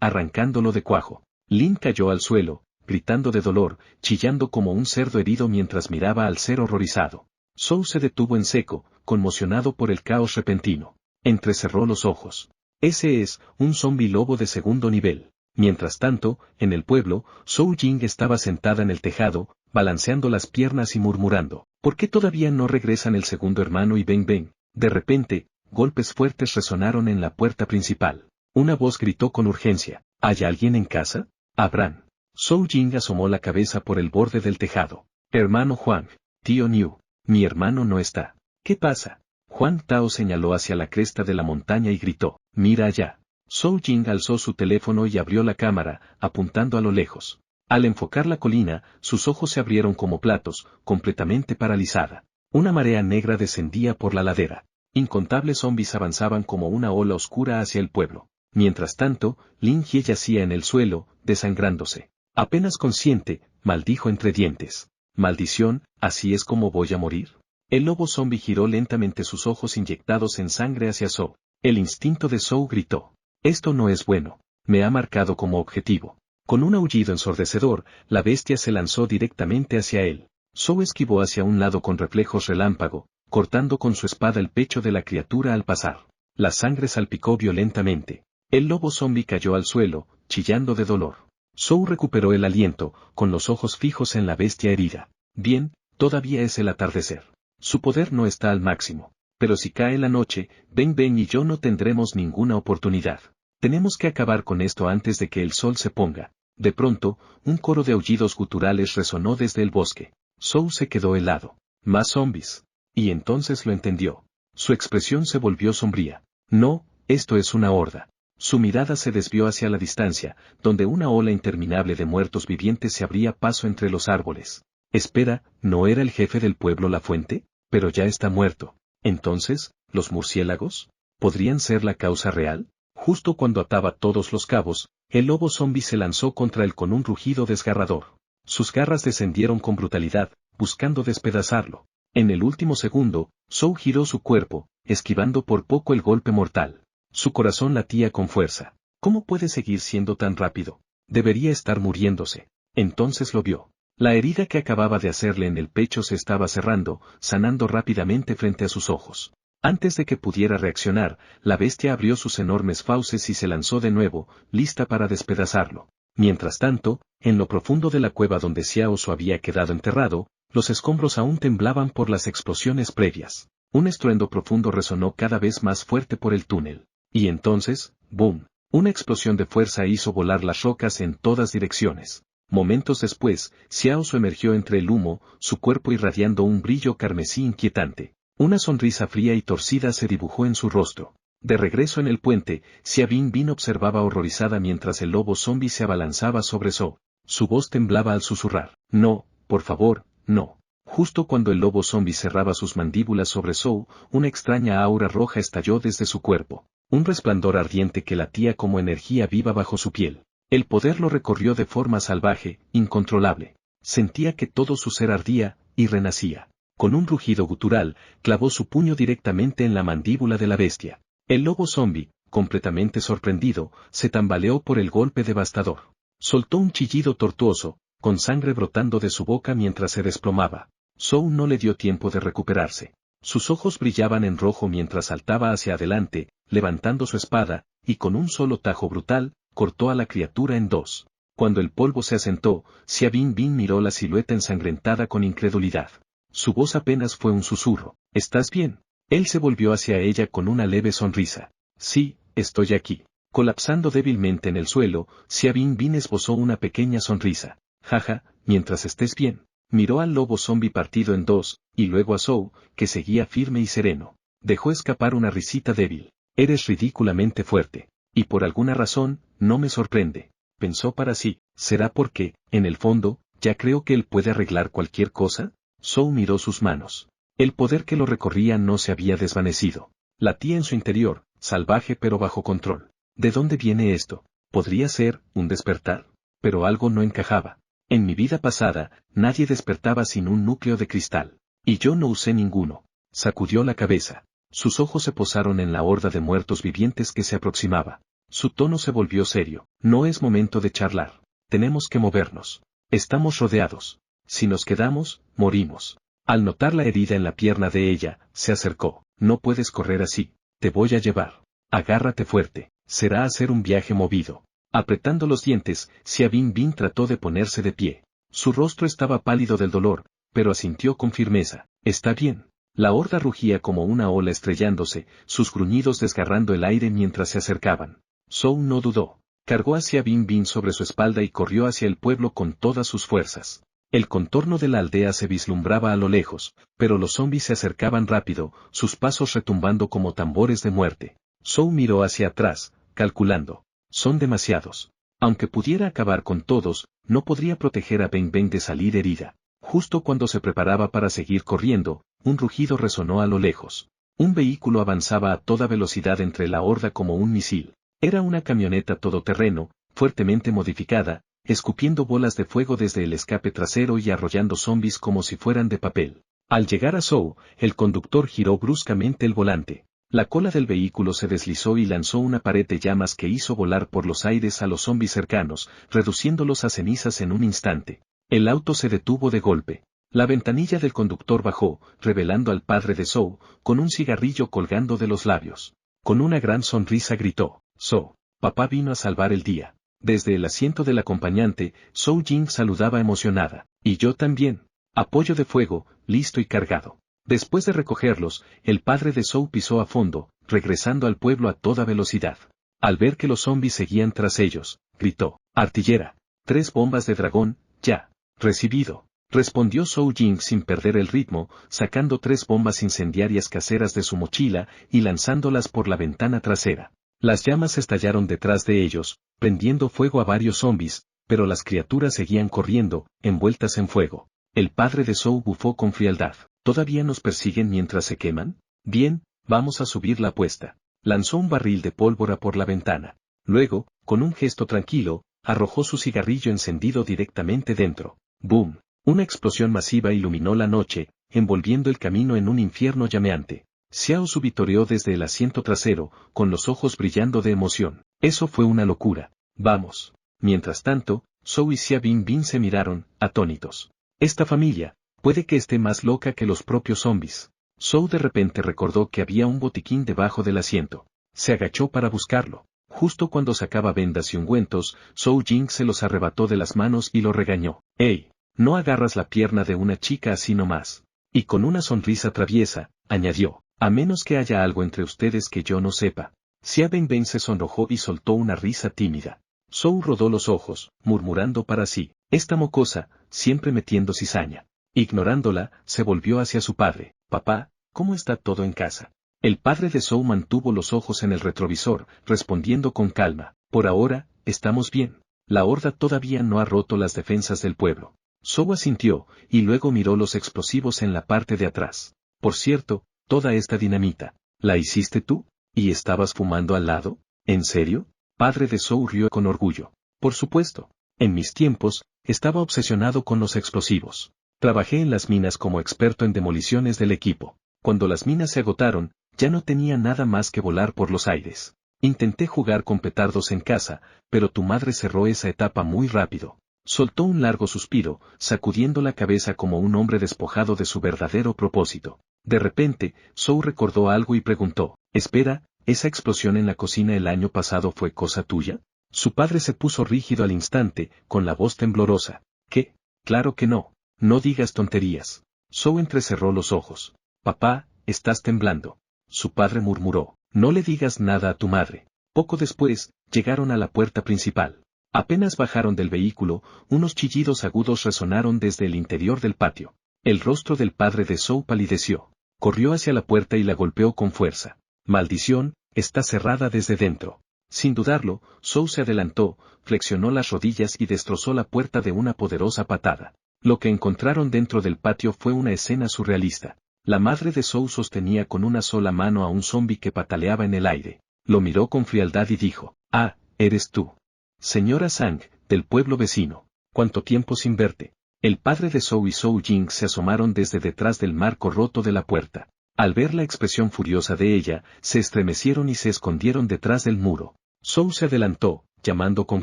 arrancándolo de cuajo. Lin cayó al suelo, gritando de dolor, chillando como un cerdo herido mientras miraba al ser horrorizado. Zhou se detuvo en seco, conmocionado por el caos repentino. Entrecerró los ojos. Ese es, un zombi lobo de segundo nivel. Mientras tanto, en el pueblo, Zhou Jing estaba sentada en el tejado, balanceando las piernas y murmurando. ¿Por qué todavía no regresan el segundo hermano y Ben? De repente, golpes fuertes resonaron en la puerta principal. Una voz gritó con urgencia. ¿Hay alguien en casa? Abran. Zhou Jing asomó la cabeza por el borde del tejado. Hermano Huang, tío Niu, mi hermano no está. ¿Qué pasa? Huang Tao señaló hacia la cresta de la montaña y gritó. Mira allá. Zhou Jing alzó su teléfono y abrió la cámara, apuntando a lo lejos. Al enfocar la colina, sus ojos se abrieron como platos, completamente paralizada. Una marea negra descendía por la ladera. Incontables zombis avanzaban como una ola oscura hacia el pueblo. Mientras tanto, Lin Jie yacía en el suelo, desangrándose. Apenas consciente, maldijo entre dientes. Maldición, ¿así es como voy a morir? El lobo zombie giró lentamente sus ojos inyectados en sangre hacia Zhou. El instinto de Zhou gritó. Esto no es bueno. Me ha marcado como objetivo. Con un aullido ensordecedor, la bestia se lanzó directamente hacia él. Zhou esquivó hacia un lado con reflejos relámpago, cortando con su espada el pecho de la criatura al pasar. La sangre salpicó violentamente. El lobo zombie cayó al suelo, chillando de dolor. Zhou recuperó el aliento, con los ojos fijos en la bestia herida. Bien, todavía es el atardecer. Su poder no está al máximo. Pero si cae la noche, Ben y yo no tendremos ninguna oportunidad. Tenemos que acabar con esto antes de que el sol se ponga. De pronto, un coro de aullidos guturales resonó desde el bosque. Zhou se quedó helado. Más zombies. Y entonces lo entendió. Su expresión se volvió sombría. No, esto es una horda. Su mirada se desvió hacia la distancia, donde una ola interminable de muertos vivientes se abría paso entre los árboles. Espera, ¿no era el jefe del pueblo la fuente? Pero ya está muerto. Entonces, ¿los murciélagos? ¿Podrían ser la causa real? Justo cuando ataba todos los cabos, el lobo zombie se lanzó contra él con un rugido desgarrador. Sus garras descendieron con brutalidad, buscando despedazarlo. En el último segundo, Zhou giró su cuerpo, esquivando por poco el golpe mortal. Su corazón latía con fuerza. ¿Cómo puede seguir siendo tan rápido? Debería estar muriéndose. Entonces lo vio. La herida que acababa de hacerle en el pecho se estaba cerrando, sanando rápidamente frente a sus ojos. Antes de que pudiera reaccionar, la bestia abrió sus enormes fauces y se lanzó de nuevo, lista para despedazarlo. Mientras tanto, en lo profundo de la cueva donde Xiao Su había quedado enterrado, los escombros aún temblaban por las explosiones previas. Un estruendo profundo resonó cada vez más fuerte por el túnel. Y entonces, ¡boom! Una explosión de fuerza hizo volar las rocas en todas direcciones. Momentos después, Xiao Su emergió entre el humo, su cuerpo irradiando un brillo carmesí inquietante. Una sonrisa fría y torcida se dibujó en su rostro. De regreso en el puente, Xia Bin observaba horrorizada mientras el lobo zombie se abalanzaba sobre Zhou. Su voz temblaba al susurrar. No, por favor, no. Justo cuando el lobo zombie cerraba sus mandíbulas sobre Zhou, una extraña aura roja estalló desde su cuerpo. Un resplandor ardiente que latía como energía viva bajo su piel. El poder lo recorrió de forma salvaje, incontrolable. Sentía que todo su ser ardía, y renacía. Con un rugido gutural, clavó su puño directamente en la mandíbula de la bestia. El lobo zombie, completamente sorprendido, se tambaleó por el golpe devastador. Soltó un chillido tortuoso, con sangre brotando de su boca mientras se desplomaba. Zhou no le dio tiempo de recuperarse. Sus ojos brillaban en rojo mientras saltaba hacia adelante, levantando su espada, y con un solo tajo brutal, cortó a la criatura en dos. Cuando el polvo se asentó, Xia Bin miró la silueta ensangrentada con incredulidad. Su voz apenas fue un susurro. ¿Estás bien? Él se volvió hacia ella con una leve sonrisa. Sí, estoy aquí. Colapsando débilmente en el suelo, Xia Bin esbozó una pequeña sonrisa. Jaja, mientras estés bien. Miró al lobo zombie partido en dos, y luego a Zhou, que seguía firme y sereno. Dejó escapar una risita débil. Eres ridículamente fuerte. Y por alguna razón, no me sorprende. Pensó para sí, ¿será porque, en el fondo, ya creo que él puede arreglar cualquier cosa? Zhou miró sus manos. El poder que lo recorría no se había desvanecido. Latía en su interior, salvaje pero bajo control. ¿De dónde viene esto? ¿Podría ser un despertar? Pero algo no encajaba. En mi vida pasada, nadie despertaba sin un núcleo de cristal. Y yo no usé ninguno. Sacudió la cabeza. Sus ojos se posaron en la horda de muertos vivientes que se aproximaba. Su tono se volvió serio. No es momento de charlar. Tenemos que movernos. Estamos rodeados. Si nos quedamos, morimos. Al notar la herida en la pierna de ella, se acercó. No puedes correr así. Te voy a llevar. Agárrate fuerte. Será hacer un viaje movido. Apretando los dientes, Xia Bin trató de ponerse de pie. Su rostro estaba pálido del dolor, pero asintió con firmeza. Está bien. La horda rugía como una ola estrellándose, sus gruñidos desgarrando el aire mientras se acercaban. Zhou no dudó. Cargó a Xia Bin sobre su espalda y corrió hacia el pueblo con todas sus fuerzas. El contorno de la aldea se vislumbraba a lo lejos, pero los zombies se acercaban rápido, sus pasos retumbando como tambores de muerte. Zhou miró hacia atrás, calculando. Son demasiados. Aunque pudiera acabar con todos, no podría proteger a Ben de salir herida. Justo cuando se preparaba para seguir corriendo, un rugido resonó a lo lejos. Un vehículo avanzaba a toda velocidad entre la horda como un misil. Era una camioneta todoterreno, fuertemente modificada, escupiendo bolas de fuego desde el escape trasero y arrollando zombies como si fueran de papel. Al llegar a Zhou, el conductor giró bruscamente el volante. La cola del vehículo se deslizó y lanzó una pared de llamas que hizo volar por los aires a los zombies cercanos, reduciéndolos a cenizas en un instante. El auto se detuvo de golpe. La ventanilla del conductor bajó, revelando al padre de Zhou, con un cigarrillo colgando de los labios. Con una gran sonrisa gritó, «Zhou, papá vino a salvar el día». Desde el asiento del acompañante, Zhou Jing saludaba emocionada. «Y yo también. Apoyo de fuego, listo y cargado». Después de recogerlos, el padre de Zhou pisó a fondo, regresando al pueblo a toda velocidad. Al ver que los zombies seguían tras ellos, gritó, «Artillera, 3 bombas de dragón, ya». «Recibido», respondió Zhou Jing sin perder el ritmo, sacando 3 bombas incendiarias caseras de su mochila y lanzándolas por la ventana trasera. Las llamas estallaron detrás de ellos, prendiendo fuego a varios zombies, pero las criaturas seguían corriendo, envueltas en fuego. El padre de Zhou bufó con frialdad. ¿Todavía nos persiguen mientras se queman? Bien, vamos a subir la apuesta. Lanzó un barril de pólvora por la ventana. Luego, con un gesto tranquilo, arrojó su cigarrillo encendido directamente dentro. ¡Boom! Una explosión masiva iluminó la noche, envolviendo el camino en un infierno llameante. Xiao Su vitoreó desde el asiento trasero, con los ojos brillando de emoción. Eso fue una locura. Vamos. Mientras tanto, Zhou y Xia Bin se miraron, atónitos. Esta familia, puede que esté más loca que los propios zombies. Zhou de repente recordó que había un botiquín debajo del asiento. Se agachó para buscarlo. Justo cuando sacaba vendas y ungüentos, Zhou Jing se los arrebató de las manos y lo regañó. ¡Ey! No agarras la pierna de una chica así nomás. Y con una sonrisa traviesa, añadió, a menos que haya algo entre ustedes que yo no sepa. Xia Benben se sonrojó y soltó una risa tímida. Zhou rodó los ojos, murmurando para sí, esta mocosa, siempre metiendo cizaña. Ignorándola, se volvió hacia su padre. Papá, ¿cómo está todo en casa? El padre de Zhou mantuvo los ojos en el retrovisor, respondiendo con calma, por ahora, estamos bien. La horda todavía no ha roto las defensas del pueblo. Zhou asintió, y luego miró los explosivos en la parte de atrás. Por cierto, toda esta dinamita, ¿la hiciste tú? ¿Y estabas fumando al lado? ¿En serio? Padre de Zhou rió con orgullo. Por supuesto. En mis tiempos, estaba obsesionado con los explosivos. Trabajé en las minas como experto en demoliciones del equipo. Cuando las minas se agotaron, ya no tenía nada más que volar por los aires. Intenté jugar con petardos en casa, pero tu madre cerró esa etapa muy rápido. Soltó un largo suspiro, sacudiendo la cabeza como un hombre despojado de su verdadero propósito. De repente, Zhou recordó algo y preguntó, espera, ¿esa explosión en la cocina el año pasado fue cosa tuya? Su padre se puso rígido al instante, con la voz temblorosa. ¿Qué? Claro que no. No digas tonterías. Zhou entrecerró los ojos. Papá, estás temblando. Su padre murmuró, no le digas nada a tu madre. Poco después, llegaron a la puerta principal. Apenas bajaron del vehículo, unos chillidos agudos resonaron desde el interior del patio. El rostro del padre de Zhou palideció. Corrió hacia la puerta y la golpeó con fuerza. Maldición, está cerrada desde dentro. Sin dudarlo, Zhou se adelantó, flexionó las rodillas y destrozó la puerta de una poderosa patada. Lo que encontraron dentro del patio fue una escena surrealista. La madre de Zhou sostenía con una sola mano a un zombi que pataleaba en el aire. Lo miró con frialdad y dijo, ah, eres tú. Señora Zhang, del pueblo vecino. ¿Cuánto tiempo sin verte? El padre de Zhou y Zhou Jing se asomaron desde detrás del marco roto de la puerta. Al ver la expresión furiosa de ella, se estremecieron y se escondieron detrás del muro. Zhou se adelantó, llamando con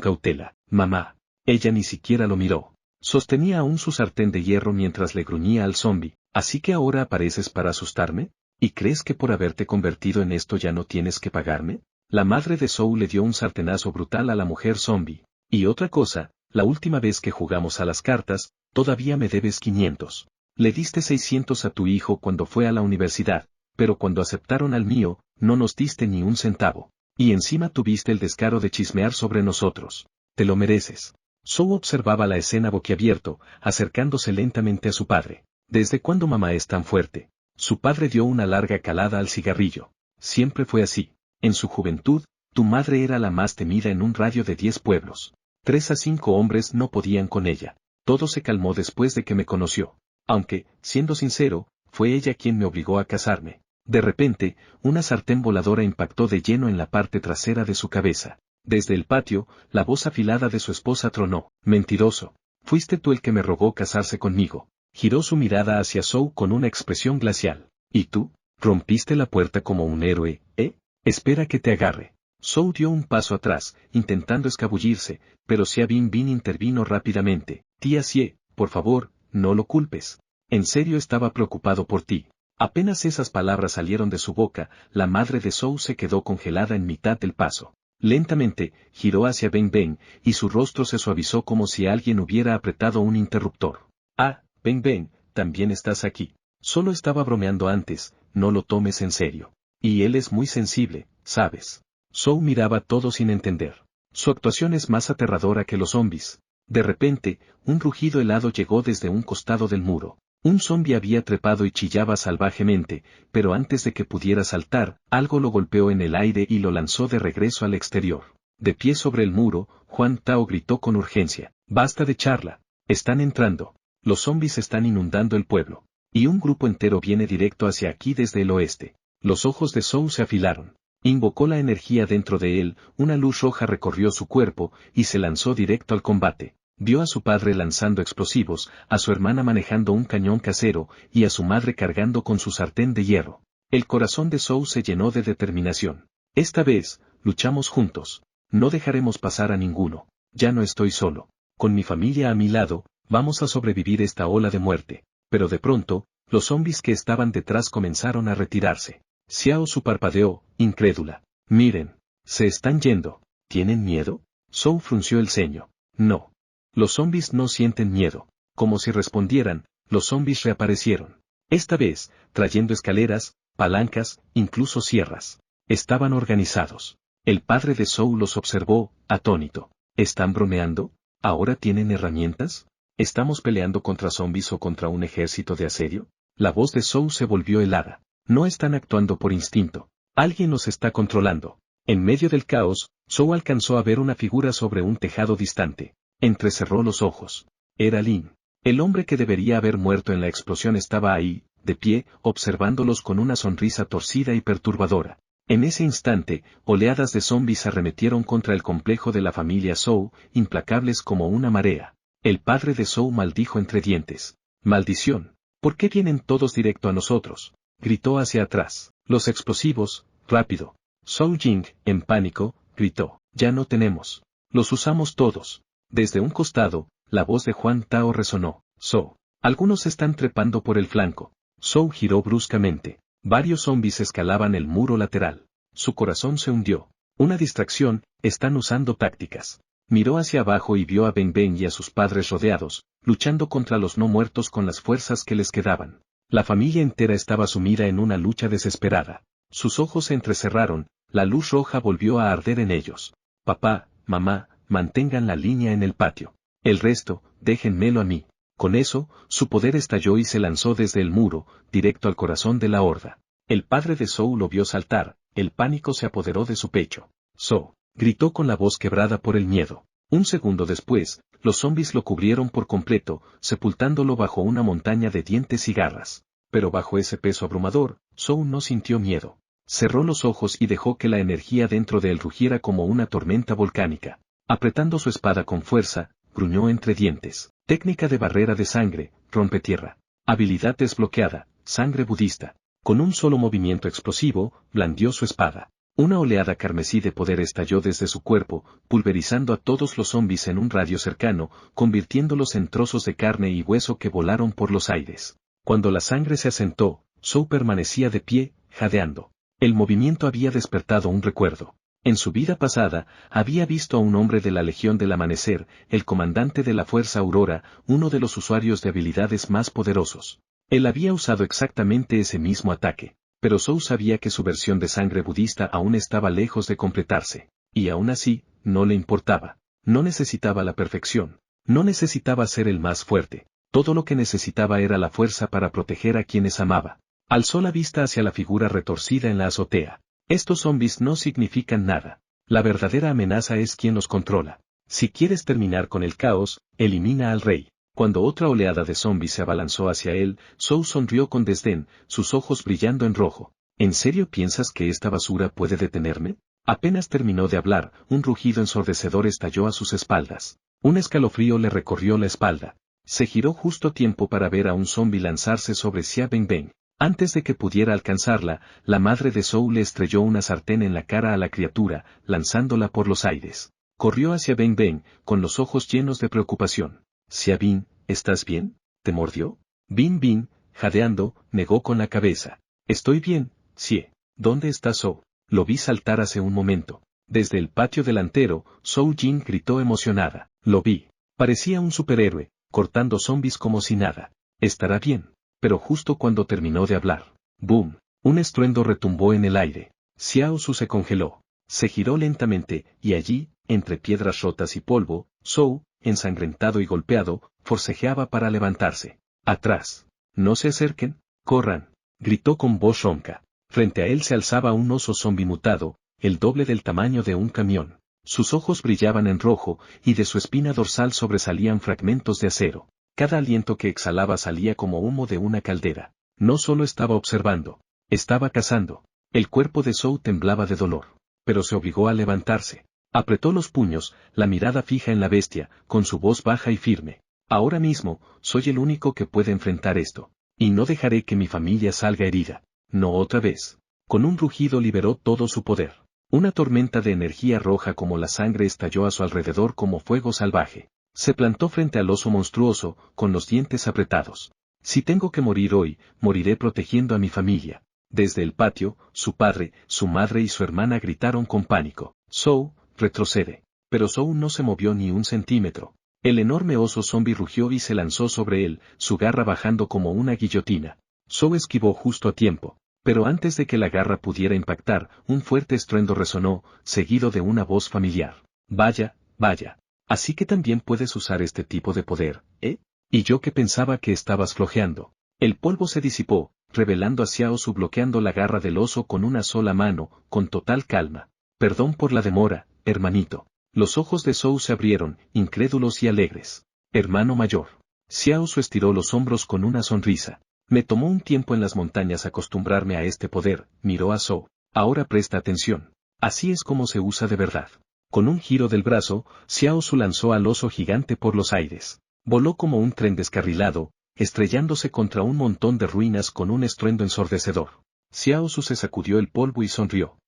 cautela, mamá. Ella ni siquiera lo miró. Sostenía aún su sartén de hierro mientras le gruñía al zombi. ¿Así que ahora apareces para asustarme? ¿Y crees que por haberte convertido en esto ya no tienes que pagarme? La madre de Zhou le dio un sartenazo brutal a la mujer zombi. Y otra cosa, la última vez que jugamos a las cartas, todavía me debes 500. Le diste 600 a tu hijo cuando fue a la universidad, pero cuando aceptaron al mío, no nos diste ni un centavo. Y encima tuviste el descaro de chismear sobre nosotros. Te lo mereces. Zhou observaba la escena boquiabierto, acercándose lentamente a su padre. ¿Desde cuándo mamá es tan fuerte? Su padre dio una larga calada al cigarrillo. Siempre fue así. En su juventud, tu madre era la más temida en un radio de 10 pueblos. 3 a 5 hombres no podían con ella. Todo se calmó después de que me conoció. Aunque, siendo sincero, fue ella quien me obligó a casarme. De repente, una sartén voladora impactó de lleno en la parte trasera de su cabeza. Desde el patio, la voz afilada de su esposa tronó. Mentiroso. Fuiste tú el que me rogó casarse conmigo. Giró su mirada hacia Zhou con una expresión glacial. ¿Y tú? Rompiste la puerta como un héroe, ¿eh? Espera que te agarre. Zhou dio un paso atrás, intentando escabullirse, pero Xia Binbin intervino rápidamente. Tía Xie, por favor, no lo culpes. En serio estaba preocupado por ti. Apenas esas palabras salieron de su boca, la madre de Zhou se quedó congelada en mitad del paso. Lentamente, giró hacia Ben Ben, y su rostro se suavizó como si alguien hubiera apretado un interruptor. Ah, Ben Ben, también estás aquí. Solo estaba bromeando antes, no lo tomes en serio. Y él es muy sensible, ¿sabes? Zhou miraba todo sin entender. Su actuación es más aterradora que los zombis. De repente, un rugido helado llegó desde un costado del muro. Un zombi había trepado y chillaba salvajemente, pero antes de que pudiera saltar, algo lo golpeó en el aire y lo lanzó de regreso al exterior. De pie sobre el muro, Juan Tao gritó con urgencia. Basta de charla. Están entrando. Los zombis están inundando el pueblo. Y un grupo entero viene directo hacia aquí desde el oeste. Los ojos de Zhou se afilaron. Invocó la energía dentro de él, una luz roja recorrió su cuerpo, y se lanzó directo al combate. Vio a su padre lanzando explosivos, a su hermana manejando un cañón casero, y a su madre cargando con su sartén de hierro. El corazón de Zhou se llenó de determinación. Esta vez, luchamos juntos. No dejaremos pasar a ninguno. Ya no estoy solo. Con mi familia a mi lado, vamos a sobrevivir esta ola de muerte. Pero de pronto, Los zombis que estaban detrás comenzaron a retirarse. Xiao Su parpadeó, incrédula. Miren. Se están yendo. ¿Tienen miedo? Zhou frunció el ceño. No. Los zombis no sienten miedo. Como si respondieran, los zombis reaparecieron. Esta vez, trayendo escaleras, palancas, incluso sierras. Estaban organizados. El padre de Zhou los observó, atónito. ¿Están bromeando? ¿Ahora tienen herramientas? ¿Estamos peleando contra zombis o contra un ejército de asedio? La voz de Zhou se volvió helada. No están actuando por instinto. Alguien los está controlando. En medio del caos, Zhou alcanzó a ver una figura sobre un tejado distante. Entrecerró los ojos. Era Lin. El hombre que debería haber muerto en la explosión estaba ahí, de pie, observándolos con una sonrisa torcida y perturbadora. En ese instante, oleadas de zombis arremetieron contra el complejo de la familia Zhou, implacables como una marea. El padre de Zhou maldijo entre dientes. ¡Maldición! ¿Por qué vienen todos directo a nosotros? Gritó hacia atrás. Los explosivos, rápido. Zhou Jing, en pánico, gritó. Ya no tenemos. Los usamos todos. Desde un costado, la voz de Juan Tao resonó. Zhou. Algunos están trepando por el flanco. Zhou giró bruscamente. Varios zombis escalaban el muro lateral. Su corazón se hundió. Una distracción, están usando tácticas. Miró hacia abajo y vio a Ben Ben y a sus padres rodeados, luchando contra los no muertos con las fuerzas que les quedaban. La familia entera estaba sumida en una lucha desesperada. Sus ojos se entrecerraron, la luz roja volvió a arder en ellos. Papá, mamá, mantengan la línea en el patio. El resto, déjenmelo a mí. Con eso, su poder estalló y se lanzó desde el muro, directo al corazón de la horda. El padre de Zhou lo vio saltar, el pánico se apoderó de su pecho. Zhou, gritó con la voz quebrada por el miedo. Un segundo después, los zombis lo cubrieron por completo, sepultándolo bajo una montaña de dientes y garras. Pero bajo ese peso abrumador, Zhou no sintió miedo. Cerró los ojos y dejó que la energía dentro de él rugiera como una tormenta volcánica. Apretando su espada con fuerza, gruñó entre dientes. Técnica de barrera de sangre, rompetierra. Habilidad desbloqueada, sangre budista. Con un solo movimiento explosivo, blandió su espada. Una oleada carmesí de poder estalló desde su cuerpo, pulverizando a todos los zombis en un radio cercano, convirtiéndolos en trozos de carne y hueso que volaron por los aires. Cuando la sangre se asentó, Zhou permanecía de pie, jadeando. El movimiento había despertado un recuerdo. En su vida pasada, había visto a un hombre de la Legión del Amanecer, el comandante de la Fuerza Aurora, uno de los usuarios de habilidades más poderosos. Él había usado exactamente ese mismo ataque, pero Zhou sabía que su versión de sangre budista aún estaba lejos de completarse, y aún así, no le importaba. No necesitaba la perfección, no necesitaba ser el más fuerte, todo lo que necesitaba era la fuerza para proteger a quienes amaba. Alzó la vista hacia la figura retorcida en la azotea. Estos zombis no significan nada. La verdadera amenaza es quien los controla. Si quieres terminar con el caos, elimina al rey. Cuando otra oleada de zombis se abalanzó hacia él, Zhou sonrió con desdén, sus ojos brillando en rojo. ¿En serio piensas que esta basura puede detenerme? Apenas terminó de hablar, un rugido ensordecedor estalló a sus espaldas. Un escalofrío le recorrió la espalda. Se giró justo a tiempo para ver a un zombi lanzarse sobre Xia Benbeng. Antes de que pudiera alcanzarla, la madre de Zhou le estrelló una sartén en la cara a la criatura, lanzándola por los aires. Corrió hacia Benbeng, con los ojos llenos de preocupación. Xia Bin, ¿estás bien? ¿Te mordió? Bin, jadeando, negó con la cabeza. Estoy bien, Xie. ¿Dónde está Zhou? Lo vi saltar hace un momento. Desde el patio delantero, Zhou Jing gritó emocionada. Lo vi. Parecía un superhéroe, cortando zombis como si nada. Estará bien. Pero justo cuando terminó de hablar, ¡boom! Un estruendo retumbó en el aire. Xiao Su se congeló. Se giró lentamente, y allí, entre piedras rotas y polvo, Zhou, ensangrentado y golpeado, forcejeaba para levantarse. ¡Atrás! ¡No se acerquen! ¡Corran! Gritó con voz ronca. Frente a él se alzaba un oso zombi mutado, el doble del tamaño de un camión. Sus ojos brillaban en rojo, y de su espina dorsal sobresalían fragmentos de acero. Cada aliento que exhalaba salía como humo de una caldera. No solo estaba observando, estaba cazando. El cuerpo de Zhou temblaba de dolor, pero se obligó a levantarse. Apretó los puños, la mirada fija en la bestia, con su voz baja y firme. Ahora mismo, soy el único que puede enfrentar esto. Y no dejaré que mi familia salga herida. No otra vez. Con un rugido liberó todo su poder. Una tormenta de energía roja como la sangre estalló a su alrededor como fuego salvaje. Se plantó frente al oso monstruoso, con los dientes apretados. Si tengo que morir hoy, moriré protegiendo a mi familia. Desde el patio, su padre, su madre y su hermana gritaron con pánico. Zhou, retrocede. Pero Zhou no se movió ni un centímetro. El enorme oso zombi rugió y se lanzó sobre él, su garra bajando como una guillotina. Zhou esquivó justo a tiempo. Pero antes de que la garra pudiera impactar, un fuerte estruendo resonó, seguido de una voz familiar. Vaya, vaya. Así que también puedes usar este tipo de poder, ¿eh? Y yo que pensaba que estabas flojeando. El polvo se disipó, revelando a Xiao Su bloqueando la garra del oso con una sola mano, con total calma. Perdón por la demora, hermanito. Los ojos de Zhou se abrieron, incrédulos y alegres. Hermano mayor. Xiao Su estiró los hombros con una sonrisa. Me tomó un tiempo en las montañas acostumbrarme a este poder, miró a Zhou. Ahora presta atención. Así es como se usa de verdad. Con un giro del brazo, Xiao Su lanzó al oso gigante por los aires. Voló como un tren descarrilado, estrellándose contra un montón de ruinas con un estruendo ensordecedor. Xiao Su se sacudió el polvo y sonrió.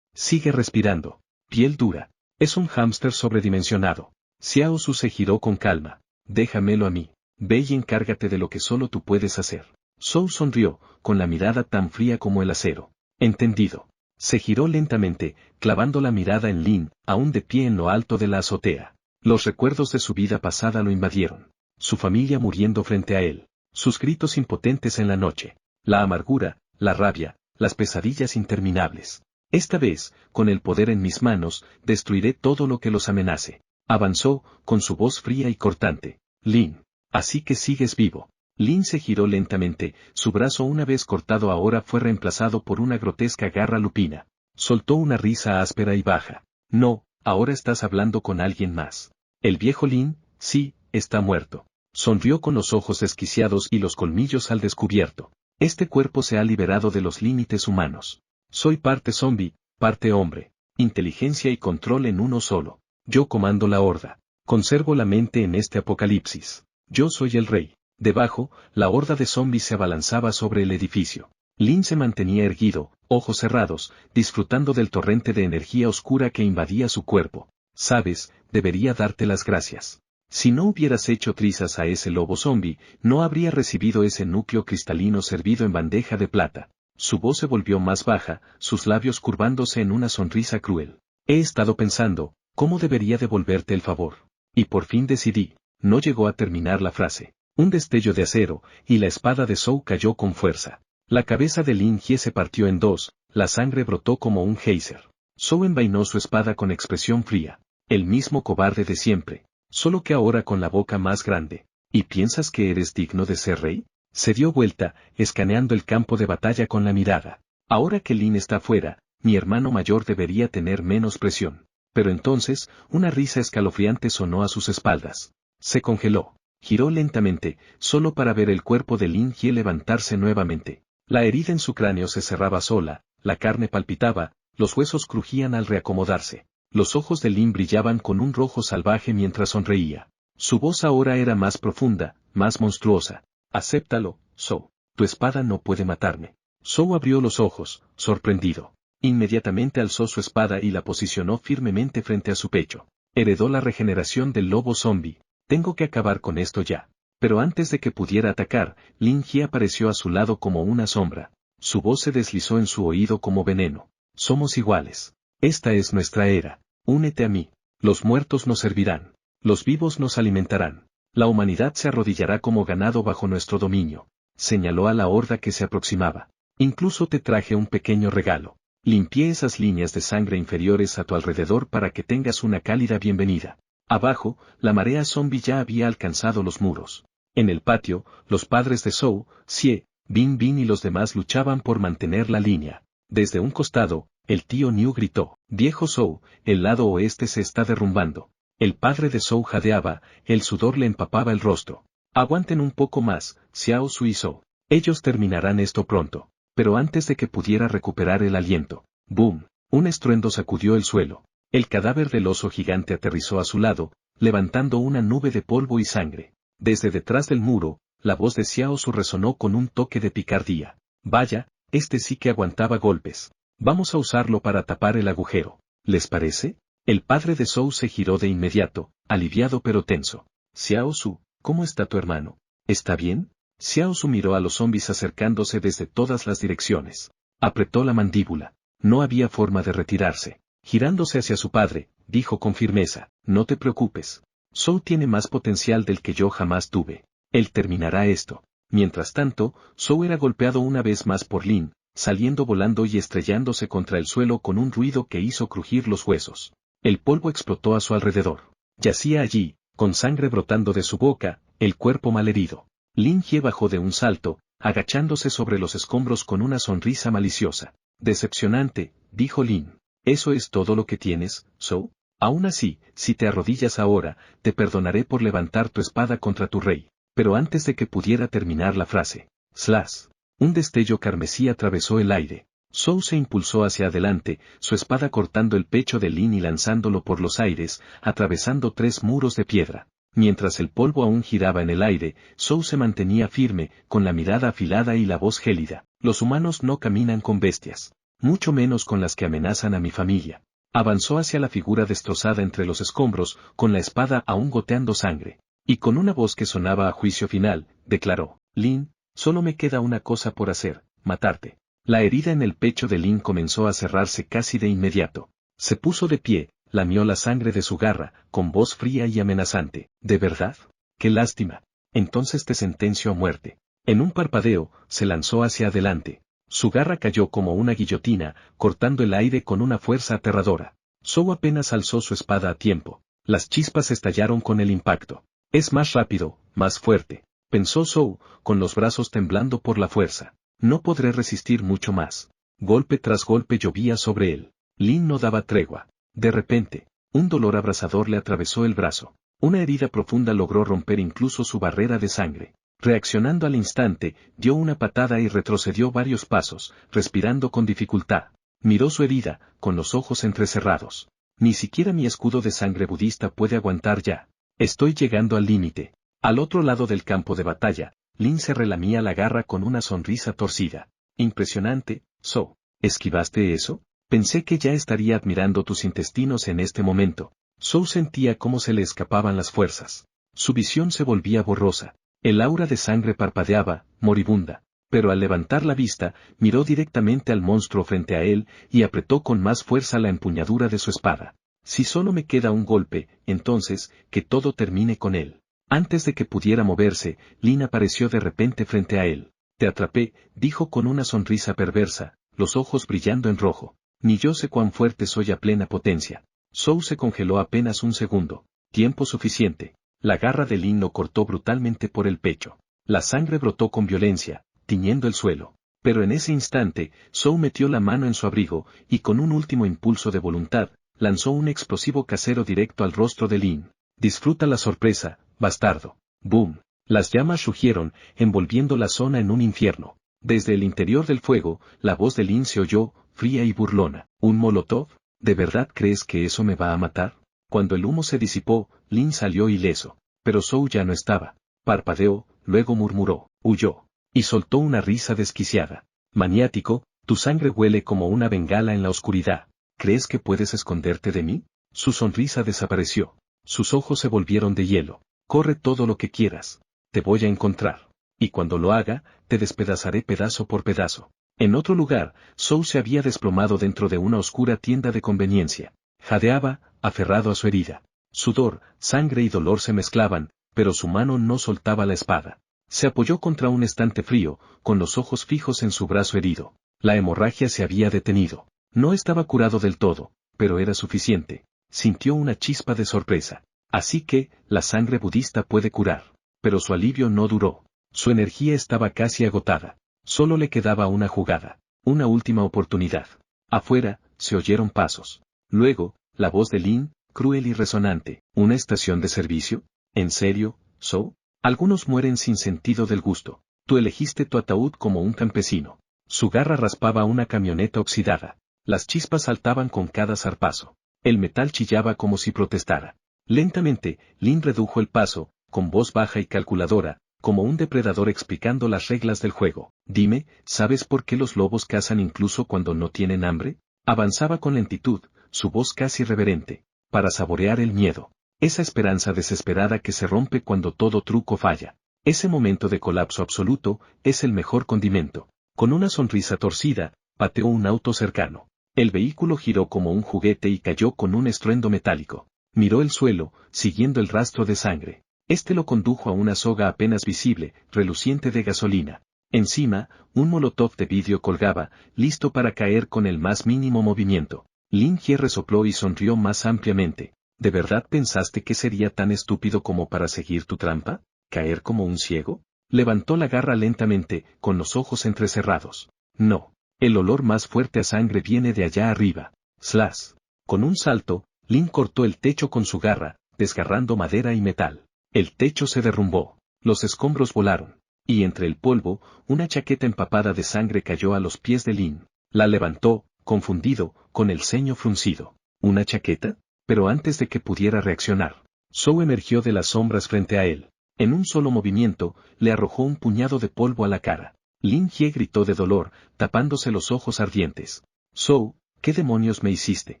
Sigue respirando. Piel dura. Es un hámster sobredimensionado. Xiao Su se giró con calma. Déjamelo a mí. Ve y encárgate de lo que solo tú puedes hacer. Zhou sonrió, con la mirada tan fría como el acero. Entendido. Se giró lentamente, clavando la mirada en Lin, aún de pie en lo alto de la azotea. Los recuerdos de su vida pasada lo invadieron. Su familia muriendo frente a él. Sus gritos impotentes en la noche. La amargura, la rabia, las pesadillas interminables. Esta vez, con el poder en mis manos, destruiré todo lo que los amenace. Avanzó, con su voz fría y cortante. Lin. Así que sigues vivo. Lin se giró lentamente, su brazo una vez cortado ahora fue reemplazado por una grotesca garra lupina. Soltó una risa áspera y baja. No, ahora estás hablando con alguien más. El viejo Lin, sí, está muerto. Sonrió con los ojos desquiciados y los colmillos al descubierto. Este cuerpo se ha liberado de los límites humanos. Soy parte zombie, parte hombre. Inteligencia y control en uno solo. Yo comando la horda. Conservo la mente en este apocalipsis. Yo soy el rey. Debajo, la horda de zombies se abalanzaba sobre el edificio. Lin se mantenía erguido, ojos cerrados, disfrutando del torrente de energía oscura que invadía su cuerpo. Sabes, debería darte las gracias. Si no hubieras hecho trizas a ese lobo zombie, no habría recibido ese núcleo cristalino servido en bandeja de plata. Su voz se volvió más baja, sus labios curvándose en una sonrisa cruel. He estado pensando, ¿cómo debería devolverte el favor? Y por fin decidí. No llegó a terminar la frase. Un destello de acero, y la espada de Zhou cayó con fuerza. La cabeza de Lin Jie se partió en dos, la sangre brotó como un geyser. Zhou envainó su espada con expresión fría. El mismo cobarde de siempre, solo que ahora con la boca más grande. ¿Y piensas que eres digno de ser rey? Se dio vuelta, escaneando el campo de batalla con la mirada. Ahora que Lin está fuera, mi hermano mayor debería tener menos presión. Pero entonces, una risa escalofriante sonó a sus espaldas. Se congeló. Giró lentamente, solo para ver el cuerpo de Lin Jie levantarse nuevamente. La herida en su cráneo se cerraba sola, la carne palpitaba, los huesos crujían al reacomodarse. Los ojos de Lin brillaban con un rojo salvaje mientras sonreía. Su voz ahora era más profunda, más monstruosa. Acéptalo, Zhou. Tu espada no puede matarme. Zhou abrió los ojos, sorprendido. Inmediatamente alzó su espada y la posicionó firmemente frente a su pecho. Heredó la regeneración del lobo zombie. Tengo que acabar con esto ya. Pero antes de que pudiera atacar, Lin Jie apareció a su lado como una sombra. Su voz se deslizó en su oído como veneno. Somos iguales. Esta es nuestra era. Únete a mí. Los muertos nos servirán. Los vivos nos alimentarán. La humanidad se arrodillará como ganado bajo nuestro dominio. Señaló a la horda que se aproximaba. Incluso te traje un pequeño regalo. Limpié esas líneas de sangre inferiores a tu alrededor para que tengas una cálida bienvenida. Abajo, la marea zombie ya había alcanzado los muros. En el patio, los padres de Zhou, Xie, Bin Bin y los demás luchaban por mantener la línea. Desde un costado, el tío Niu gritó, «Viejo Zhou, el lado oeste se está derrumbando». El padre de Zhou jadeaba, el sudor le empapaba el rostro. «Aguanten un poco más, Xiao Su y Zhou. Ellos terminarán esto pronto». Pero antes de que pudiera recuperar el aliento, ¡boom! Un estruendo sacudió el suelo. El cadáver del oso gigante aterrizó a su lado, levantando una nube de polvo y sangre. Desde detrás del muro, la voz de Xiao Su resonó con un toque de picardía. «Vaya, este sí que aguantaba golpes. Vamos a usarlo para tapar el agujero. ¿Les parece?» El padre de Zhou se giró de inmediato, aliviado pero tenso. «Xiao Su, ¿cómo está tu hermano? ¿Está bien?» Xiao Su miró a los zombies acercándose desde todas las direcciones. Apretó la mandíbula. No había forma de retirarse. Girándose hacia su padre, dijo con firmeza, no te preocupes. Zhou tiene más potencial del que yo jamás tuve. Él terminará esto. Mientras tanto, Zhou era golpeado una vez más por Lin, saliendo volando y estrellándose contra el suelo con un ruido que hizo crujir los huesos. El polvo explotó a su alrededor. Yacía allí, con sangre brotando de su boca, el cuerpo malherido. Lin Jie bajó de un salto, agachándose sobre los escombros con una sonrisa maliciosa. Decepcionante, dijo Lin. ¿Eso es todo lo que tienes, Zhou? Aún así, si te arrodillas ahora, te perdonaré por levantar tu espada contra tu rey. Pero antes de que pudiera terminar la frase, ¡slash! Un destello carmesí atravesó el aire. Zhou se impulsó hacia adelante, su espada cortando el pecho de Lin y lanzándolo por los aires, atravesando 3 muros de piedra. Mientras el polvo aún giraba en el aire, Zhou se mantenía firme, con la mirada afilada y la voz gélida. Los humanos no caminan con bestias. Mucho menos con las que amenazan a mi familia. Avanzó hacia la figura destrozada entre los escombros, con la espada aún goteando sangre. Y con una voz que sonaba a juicio final, declaró, Lin, solo me queda una cosa por hacer, matarte. La herida en el pecho de Lin comenzó a cerrarse casi de inmediato. Se puso de pie, lamió la sangre de su garra, con voz fría y amenazante. ¿De verdad? ¡Qué lástima! Entonces te sentencio a muerte. En un parpadeo, se lanzó hacia adelante. Su garra cayó como una guillotina, cortando el aire con una fuerza aterradora. Zhou apenas alzó su espada a tiempo. Las chispas estallaron con el impacto. Es más rápido, más fuerte, pensó Zhou, con los brazos temblando por la fuerza. No podré resistir mucho más. Golpe tras golpe llovía sobre él. Lin no daba tregua. De repente, un dolor abrasador le atravesó el brazo. Una herida profunda logró romper incluso su barrera de sangre. Reaccionando al instante, dio una patada y retrocedió varios pasos, respirando con dificultad. Miró su herida, con los ojos entrecerrados. Ni siquiera mi escudo de sangre budista puede aguantar ya. Estoy llegando al límite. Al otro lado del campo de batalla, Lin se relamía la garra con una sonrisa torcida. Impresionante, Zhou. ¿Esquivaste eso? Pensé que ya estaría admirando tus intestinos en este momento. Zhou sentía cómo se le escapaban las fuerzas. Su visión se volvía borrosa. El aura de sangre parpadeaba, moribunda, pero al levantar la vista, miró directamente al monstruo frente a él y apretó con más fuerza la empuñadura de su espada. Si solo me queda un golpe, entonces, que todo termine con él. Antes de que pudiera moverse, Lin apareció de repente frente a él. Te atrapé, dijo con una sonrisa perversa, los ojos brillando en rojo. Ni yo sé cuán fuerte soy a plena potencia. Zhou se congeló apenas un segundo. Tiempo suficiente. La garra de Lin lo cortó brutalmente por el pecho. La sangre brotó con violencia, tiñendo el suelo. Pero en ese instante, Zhou metió la mano en su abrigo, y con un último impulso de voluntad, lanzó un explosivo casero directo al rostro de Lin. Disfruta la sorpresa, bastardo. ¡Boom! Las llamas rugieron, envolviendo la zona en un infierno. Desde el interior del fuego, la voz de Lin se oyó, fría y burlona. ¿Un molotov? ¿De verdad crees que eso me va a matar? Cuando el humo se disipó, Lin salió ileso. Pero Zhou ya no estaba. Parpadeó, luego murmuró, huyó. Y soltó una risa desquiciada. Maniático, tu sangre huele como una bengala en la oscuridad. ¿Crees que puedes esconderte de mí? Su sonrisa desapareció. Sus ojos se volvieron de hielo. Corre todo lo que quieras. Te voy a encontrar. Y cuando lo haga, te despedazaré pedazo por pedazo. En otro lugar, Zhou se había desplomado dentro de una oscura tienda de conveniencia. Jadeaba, aferrado a su herida. Sudor, sangre y dolor se mezclaban, pero su mano no soltaba la espada. Se apoyó contra un estante frío, con los ojos fijos en su brazo herido. La hemorragia se había detenido. No estaba curado del todo, pero era suficiente. Sintió una chispa de sorpresa. Así que, la sangre budista puede curar. Pero su alivio no duró. Su energía estaba casi agotada. Solo le quedaba una jugada. Una última oportunidad. Afuera, se oyeron pasos. Luego, la voz de Lin, cruel y resonante. ¿Una estación de servicio? ¿En serio, Zhou? Algunos mueren sin sentido del gusto. Tú elegiste tu ataúd como un campesino. Su garra raspaba una camioneta oxidada. Las chispas saltaban con cada zarpazo. El metal chillaba como si protestara. Lentamente, Lin redujo el paso, con voz baja y calculadora, como un depredador explicando las reglas del juego. Dime, ¿sabes por qué los lobos cazan incluso cuando no tienen hambre? Avanzaba con lentitud, su voz casi reverente, para saborear el miedo. Esa esperanza desesperada que se rompe cuando todo truco falla. Ese momento de colapso absoluto es el mejor condimento. Con una sonrisa torcida, pateó un auto cercano. El vehículo giró como un juguete y cayó con un estruendo metálico. Miró el suelo, siguiendo el rastro de sangre. Este lo condujo a una soga apenas visible, reluciente de gasolina. Encima, un molotov de vidrio colgaba, listo para caer con el más mínimo movimiento. Lin Jie resopló y sonrió más ampliamente. ¿De verdad pensaste que sería tan estúpido como para seguir tu trampa? ¿Caer como un ciego? Levantó la garra lentamente, con los ojos entrecerrados. No. El olor más fuerte a sangre viene de allá arriba. Slash. Con un salto, Lin cortó el techo con su garra, desgarrando madera y metal. El techo se derrumbó. Los escombros volaron. Y entre el polvo, una chaqueta empapada de sangre cayó a los pies de Lin. La levantó, confundido, con el ceño fruncido. ¿Una chaqueta? Pero antes de que pudiera reaccionar, Zhou emergió de las sombras frente a él. En un solo movimiento, le arrojó un puñado de polvo a la cara. Lin Jie gritó de dolor, tapándose los ojos ardientes. Zhou, ¿qué demonios me hiciste?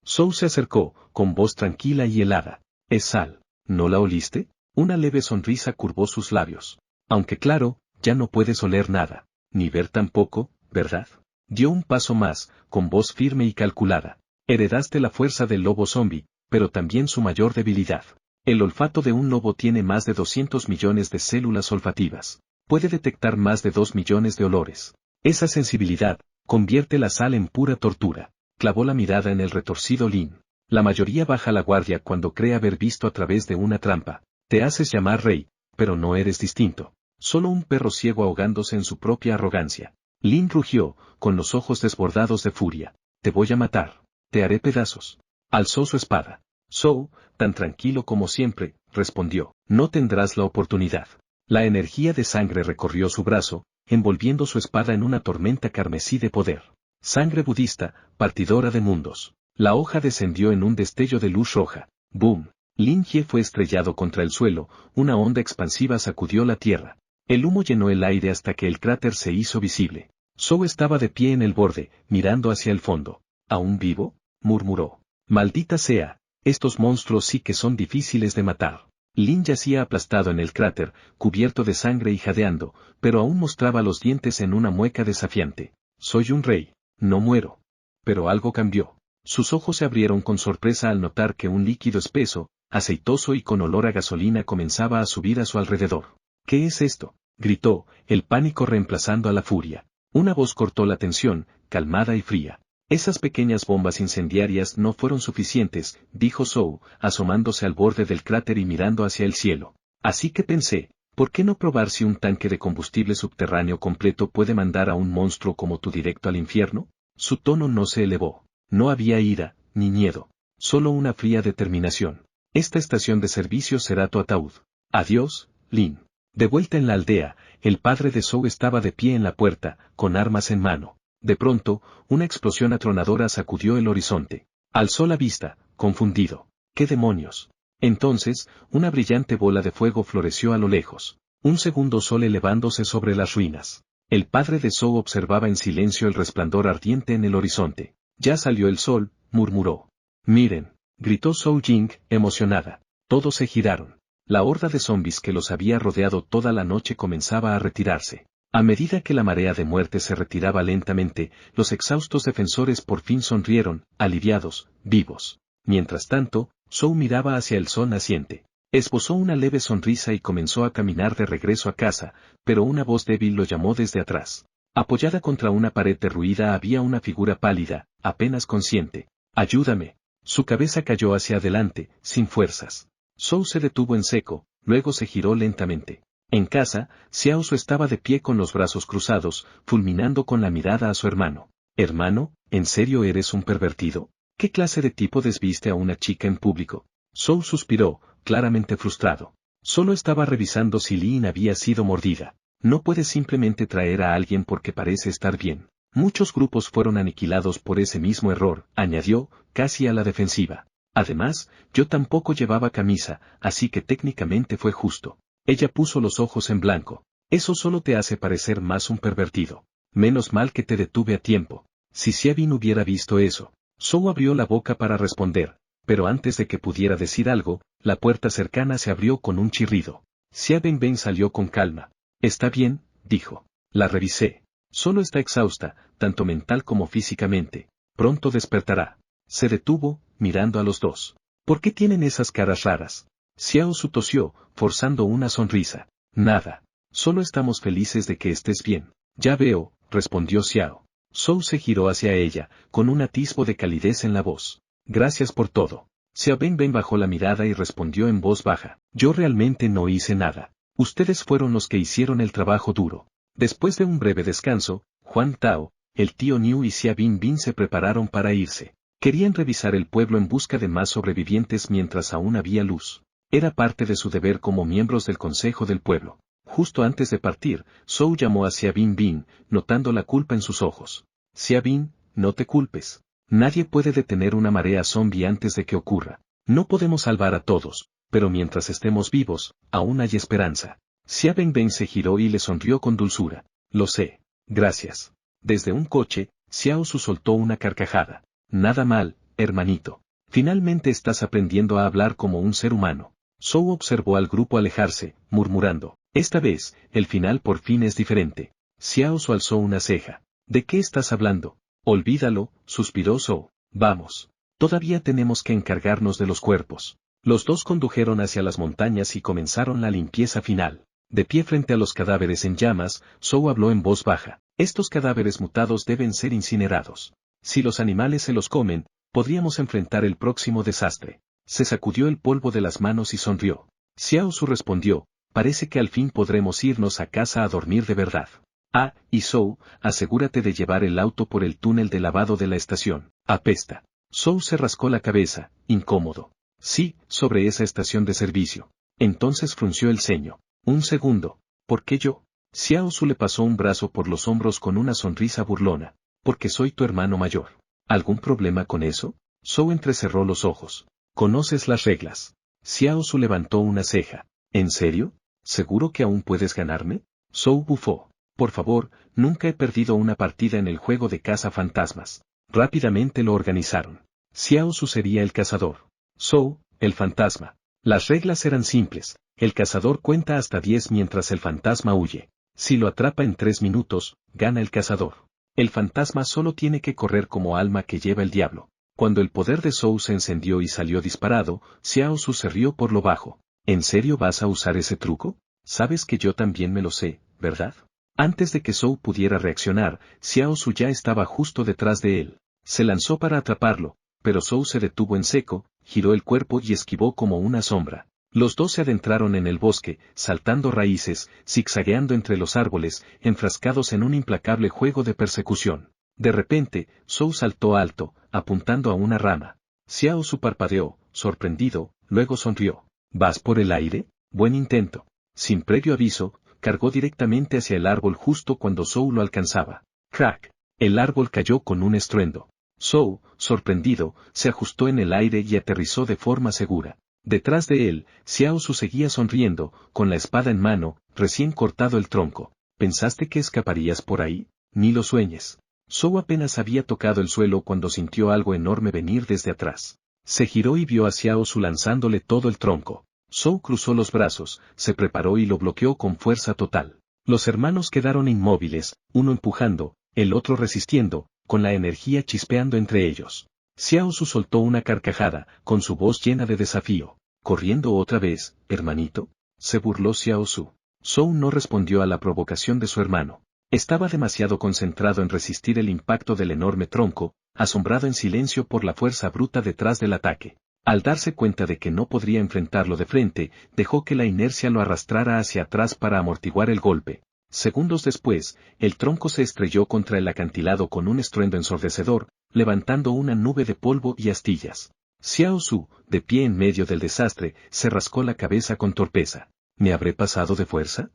Zhou se acercó, con voz tranquila y helada. Es sal. ¿No la oliste? Una leve sonrisa curvó sus labios. Aunque claro, ya no puedes oler nada. Ni ver tampoco, ¿verdad? Dio un paso más, con voz firme y calculada. Heredaste la fuerza del lobo zombie, pero también su mayor debilidad. El olfato de un lobo tiene más de 200 millones de células olfativas. Puede detectar más de 2 millones de olores. Esa sensibilidad, convierte la sal en pura tortura. Clavó la mirada en el retorcido Lin. La mayoría baja la guardia cuando cree haber visto a través de una trampa. Te haces llamar rey, pero no eres distinto. Solo un perro ciego ahogándose en su propia arrogancia. Lin rugió, con los ojos desbordados de furia. Te voy a matar. Te haré pedazos. Alzó su espada. Zhou, tan tranquilo como siempre, respondió. No tendrás la oportunidad. La energía de sangre recorrió su brazo, envolviendo su espada en una tormenta carmesí de poder. Sangre budista, partidora de mundos. La hoja descendió en un destello de luz roja. ¡Boom! Lin Jie fue estrellado contra el suelo, una onda expansiva sacudió la tierra. El humo llenó el aire hasta que el cráter se hizo visible. Zhou estaba de pie en el borde, mirando hacia el fondo. ¿Aún vivo? Murmuró. Maldita sea, estos monstruos sí que son difíciles de matar. Lin yacía aplastado en el cráter, cubierto de sangre y jadeando, pero aún mostraba los dientes en una mueca desafiante. Soy un rey, no muero. Pero algo cambió. Sus ojos se abrieron con sorpresa al notar que un líquido espeso, aceitoso y con olor a gasolina comenzaba a subir a su alrededor. ¿Qué es esto? Gritó, el pánico reemplazando a la furia. Una voz cortó la tensión, calmada y fría. Esas pequeñas bombas incendiarias no fueron suficientes, dijo Zhou, asomándose al borde del cráter y mirando hacia el cielo. Así que pensé, ¿por qué no probar si un tanque de combustible subterráneo completo puede mandar a un monstruo como tú directo al infierno? Su tono no se elevó. No había ira, ni miedo. Solo una fría determinación. Esta estación de servicio será tu ataúd. Adiós, Lin. De vuelta en la aldea, el padre de Zhou estaba de pie en la puerta, con armas en mano. De pronto, una explosión atronadora sacudió el horizonte. Alzó la vista, confundido. ¿Qué demonios? Entonces, una brillante bola de fuego floreció a lo lejos. Un segundo sol elevándose sobre las ruinas. El padre de Zhou observaba en silencio el resplandor ardiente en el horizonte. Ya salió el sol, murmuró. Miren, gritó Zhou Jing, emocionada. Todos se giraron. La horda de zombis que los había rodeado toda la noche comenzaba a retirarse. A medida que la marea de muerte se retiraba lentamente, los exhaustos defensores por fin sonrieron, aliviados, vivos. Mientras tanto, Zhou miraba hacia el sol naciente. Esbozó una leve sonrisa y comenzó a caminar de regreso a casa, pero una voz débil lo llamó desde atrás. Apoyada contra una pared derruida había una figura pálida, apenas consciente. ¡Ayúdame! Su cabeza cayó hacia adelante, sin fuerzas. Zhou se detuvo en seco, luego se giró lentamente. En casa, Xiaozu estaba de pie con los brazos cruzados, fulminando con la mirada a su hermano. «Hermano, ¿en serio eres un pervertido? ¿Qué clase de tipo desviste a una chica en público?» Zhou suspiró, claramente frustrado. Solo estaba revisando si Lin había sido mordida. No puedes simplemente traer a alguien porque parece estar bien. Muchos grupos fueron aniquilados por ese mismo error, añadió, casi a la defensiva. Además, yo tampoco llevaba camisa, así que técnicamente fue justo. Ella puso los ojos en blanco. Eso solo te hace parecer más un pervertido. Menos mal que te detuve a tiempo. Si Xiaobin hubiera visto eso. Zhou abrió la boca para responder, pero antes de que pudiera decir algo, la puerta cercana se abrió con un chirrido. Xia Benben salió con calma. Está bien, dijo. La revisé. Solo está exhausta, tanto mental como físicamente. Pronto despertará. Se detuvo, mirando a los dos. ¿Por qué tienen esas caras raras? Xiao Su tosió, forzando una sonrisa. Nada. Solo estamos felices de que estés bien. Ya veo, respondió Xiao. Zhou se giró hacia ella, con un atisbo de calidez en la voz. Gracias por todo. Xia Benben bajó la mirada y respondió en voz baja. Yo realmente no hice nada. Ustedes fueron los que hicieron el trabajo duro. Después de un breve descanso, Juan Tao, el tío Niu y Xia Binbin se prepararon para irse. Querían revisar el pueblo en busca de más sobrevivientes mientras aún había luz. Era parte de su deber como miembros del Consejo del Pueblo. Justo antes de partir, Zhou llamó a Xia Binbin, notando la culpa en sus ojos. Xia Bin, no te culpes. Nadie puede detener una marea zombie antes de que ocurra. No podemos salvar a todos, pero mientras estemos vivos, aún hay esperanza. Xia Benben se giró y le sonrió con dulzura. Lo sé. Gracias. Desde un coche, Xiao Su soltó una carcajada. Nada mal, hermanito. Finalmente estás aprendiendo a hablar como un ser humano. Zhou observó al grupo alejarse, murmurando. Esta vez, el final por fin es diferente. Xiao Su alzó una ceja. ¿De qué estás hablando? Olvídalo, suspiró Zhou. Vamos. Todavía tenemos que encargarnos de los cuerpos. Los dos condujeron hacia las montañas y comenzaron la limpieza final. De pie frente a los cadáveres en llamas, Zhou habló en voz baja. Estos cadáveres mutados deben ser incinerados. Si los animales se los comen, podríamos enfrentar el próximo desastre. Se sacudió el polvo de las manos y sonrió. Xiao Su respondió, parece que al fin podremos irnos a casa a dormir de verdad. Ah, y Zhou, asegúrate de llevar el auto por el túnel de lavado de la estación. Apesta. Zhou se rascó la cabeza, incómodo. Sí, sobre esa estación de servicio. Entonces frunció el ceño. Un segundo. ¿Por qué yo? Xiao Su le pasó un brazo por los hombros con una sonrisa burlona. Porque soy tu hermano mayor. ¿Algún problema con eso? Zhou entrecerró los ojos. ¿Conoces las reglas? Xiao Su levantó una ceja. ¿En serio? ¿Seguro que aún puedes ganarme? Zhou bufó. Por favor, nunca he perdido una partida en el juego de caza fantasmas. Rápidamente lo organizaron. Xiao Su sería el cazador. Zhou, el fantasma. Las reglas eran simples. El cazador cuenta hasta 10 mientras el fantasma huye. Si lo atrapa en 3 minutos, gana el cazador. El fantasma solo tiene que correr como alma que lleva el diablo. Cuando el poder de Zhou se encendió y salió disparado, Xiao Su se rió por lo bajo. ¿En serio vas a usar ese truco? Sabes que yo también me lo sé, ¿verdad? Antes de que Zhou pudiera reaccionar, Xiao Su ya estaba justo detrás de él. Se lanzó para atraparlo, pero Zhou se detuvo en seco, giró el cuerpo y esquivó como una sombra. Los dos se adentraron en el bosque, saltando raíces, zigzagueando entre los árboles, enfrascados en un implacable juego de persecución. De repente, Zhou saltó alto, apuntando a una rama. Xiao Su parpadeó, sorprendido, luego sonrió. ¿Vas por el aire? Buen intento. Sin previo aviso, cargó directamente hacia el árbol justo cuando Zhou lo alcanzaba. ¡Crack! El árbol cayó con un estruendo. Zhou, sorprendido, se ajustó en el aire y aterrizó de forma segura. Detrás de él, Xiao Su seguía sonriendo, con la espada en mano, recién cortado el tronco. ¿Pensaste que escaparías por ahí? Ni lo sueñes. Zhou apenas había tocado el suelo cuando sintió algo enorme venir desde atrás. Se giró y vio a Xiao Su lanzándole todo el tronco. Zhou cruzó los brazos, se preparó y lo bloqueó con fuerza total. Los hermanos quedaron inmóviles, uno empujando, el otro resistiendo, con la energía chispeando entre ellos. Xiao Su soltó una carcajada, con su voz llena de desafío. ¿Corriendo otra vez, hermanito? Se burló Xiao Su. Zhou no respondió a la provocación de su hermano. Estaba demasiado concentrado en resistir el impacto del enorme tronco, asombrado en silencio por la fuerza bruta detrás del ataque. Al darse cuenta de que no podría enfrentarlo de frente, dejó que la inercia lo arrastrara hacia atrás para amortiguar el golpe. Segundos después, el tronco se estrelló contra el acantilado con un estruendo ensordecedor, levantando una nube de polvo y astillas. Xiao Su, de pie en medio del desastre, se rascó la cabeza con torpeza. ¿Me habré pasado de fuerza?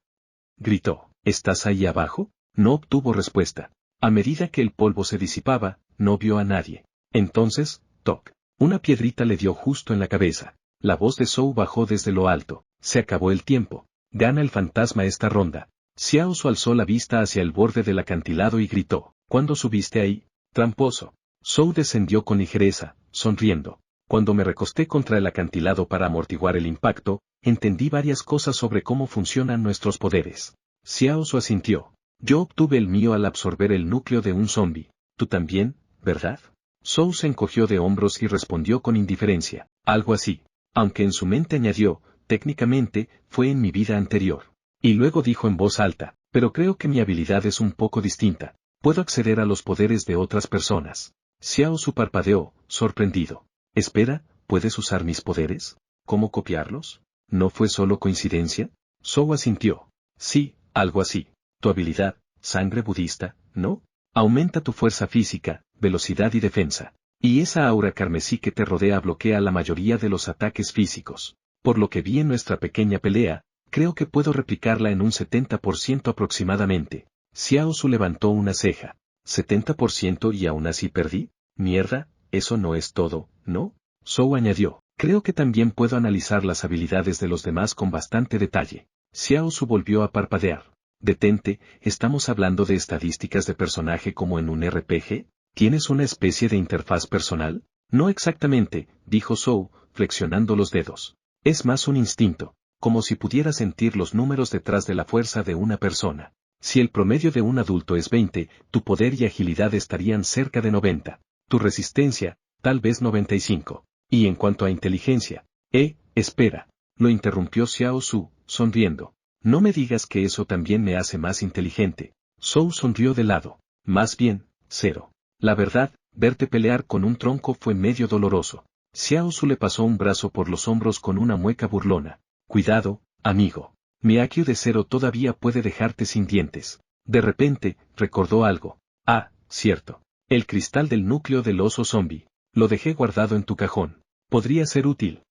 Gritó. ¿Estás ahí abajo? No obtuvo respuesta. A medida que el polvo se disipaba, no vio a nadie. Entonces, toc. Una piedrita le dio justo en la cabeza. La voz de Zhou bajó desde lo alto. Se acabó el tiempo. Gana el fantasma esta ronda. Xiao Su alzó la vista hacia el borde del acantilado y gritó. ¿Cuándo subiste ahí, tramposo? Zhou descendió con ligereza, sonriendo. Cuando me recosté contra el acantilado para amortiguar el impacto, entendí varias cosas sobre cómo funcionan nuestros poderes. Xiao Su asintió. Yo obtuve el mío al absorber el núcleo de un zombie. Tú también, ¿verdad? Zhou se encogió de hombros y respondió con indiferencia. Algo así. Aunque en su mente añadió, técnicamente, fue en mi vida anterior. Y luego dijo en voz alta, pero creo que mi habilidad es un poco distinta. Puedo acceder a los poderes de otras personas. Xiao Su parpadeó, sorprendido. Espera, ¿puedes usar mis poderes? ¿Cómo copiarlos? ¿No fue solo coincidencia? Zhou asintió. Sí, algo así. Tu habilidad, sangre budista, ¿no? Aumenta tu fuerza física, velocidad y defensa. Y esa aura carmesí que te rodea bloquea la mayoría de los ataques físicos. Por lo que vi en nuestra pequeña pelea, creo que puedo replicarla en un 70% aproximadamente. Xiao Su levantó una ceja. ¿70% y aún así perdí? Mierda, eso no es todo, ¿no? Zhou añadió. Creo que también puedo analizar las habilidades de los demás con bastante detalle. Xiao Su volvió a parpadear. Detente, ¿estamos hablando de estadísticas de personaje como en un RPG? ¿Tienes una especie de interfaz personal? No exactamente, dijo Zhou, flexionando los dedos. Es más un instinto, como si pudiera sentir los números detrás de la fuerza de una persona. Si el promedio de un adulto es 20, tu poder y agilidad estarían cerca de 90. Tu resistencia, tal vez 95. Y en cuanto a inteligencia, espera, lo interrumpió Xiao Su, sonriendo. No me digas que eso también me hace más inteligente. Zhou sonrió de lado. Más bien, 0. La verdad, verte pelear con un tronco fue medio doloroso. Xiao Su le pasó un brazo por los hombros con una mueca burlona. Cuidado, amigo. Mi IQ de 0 todavía puede dejarte sin dientes. De repente, recordó algo. Ah, cierto. El cristal del núcleo del oso zombie. Lo dejé guardado en tu cajón. Podría ser útil.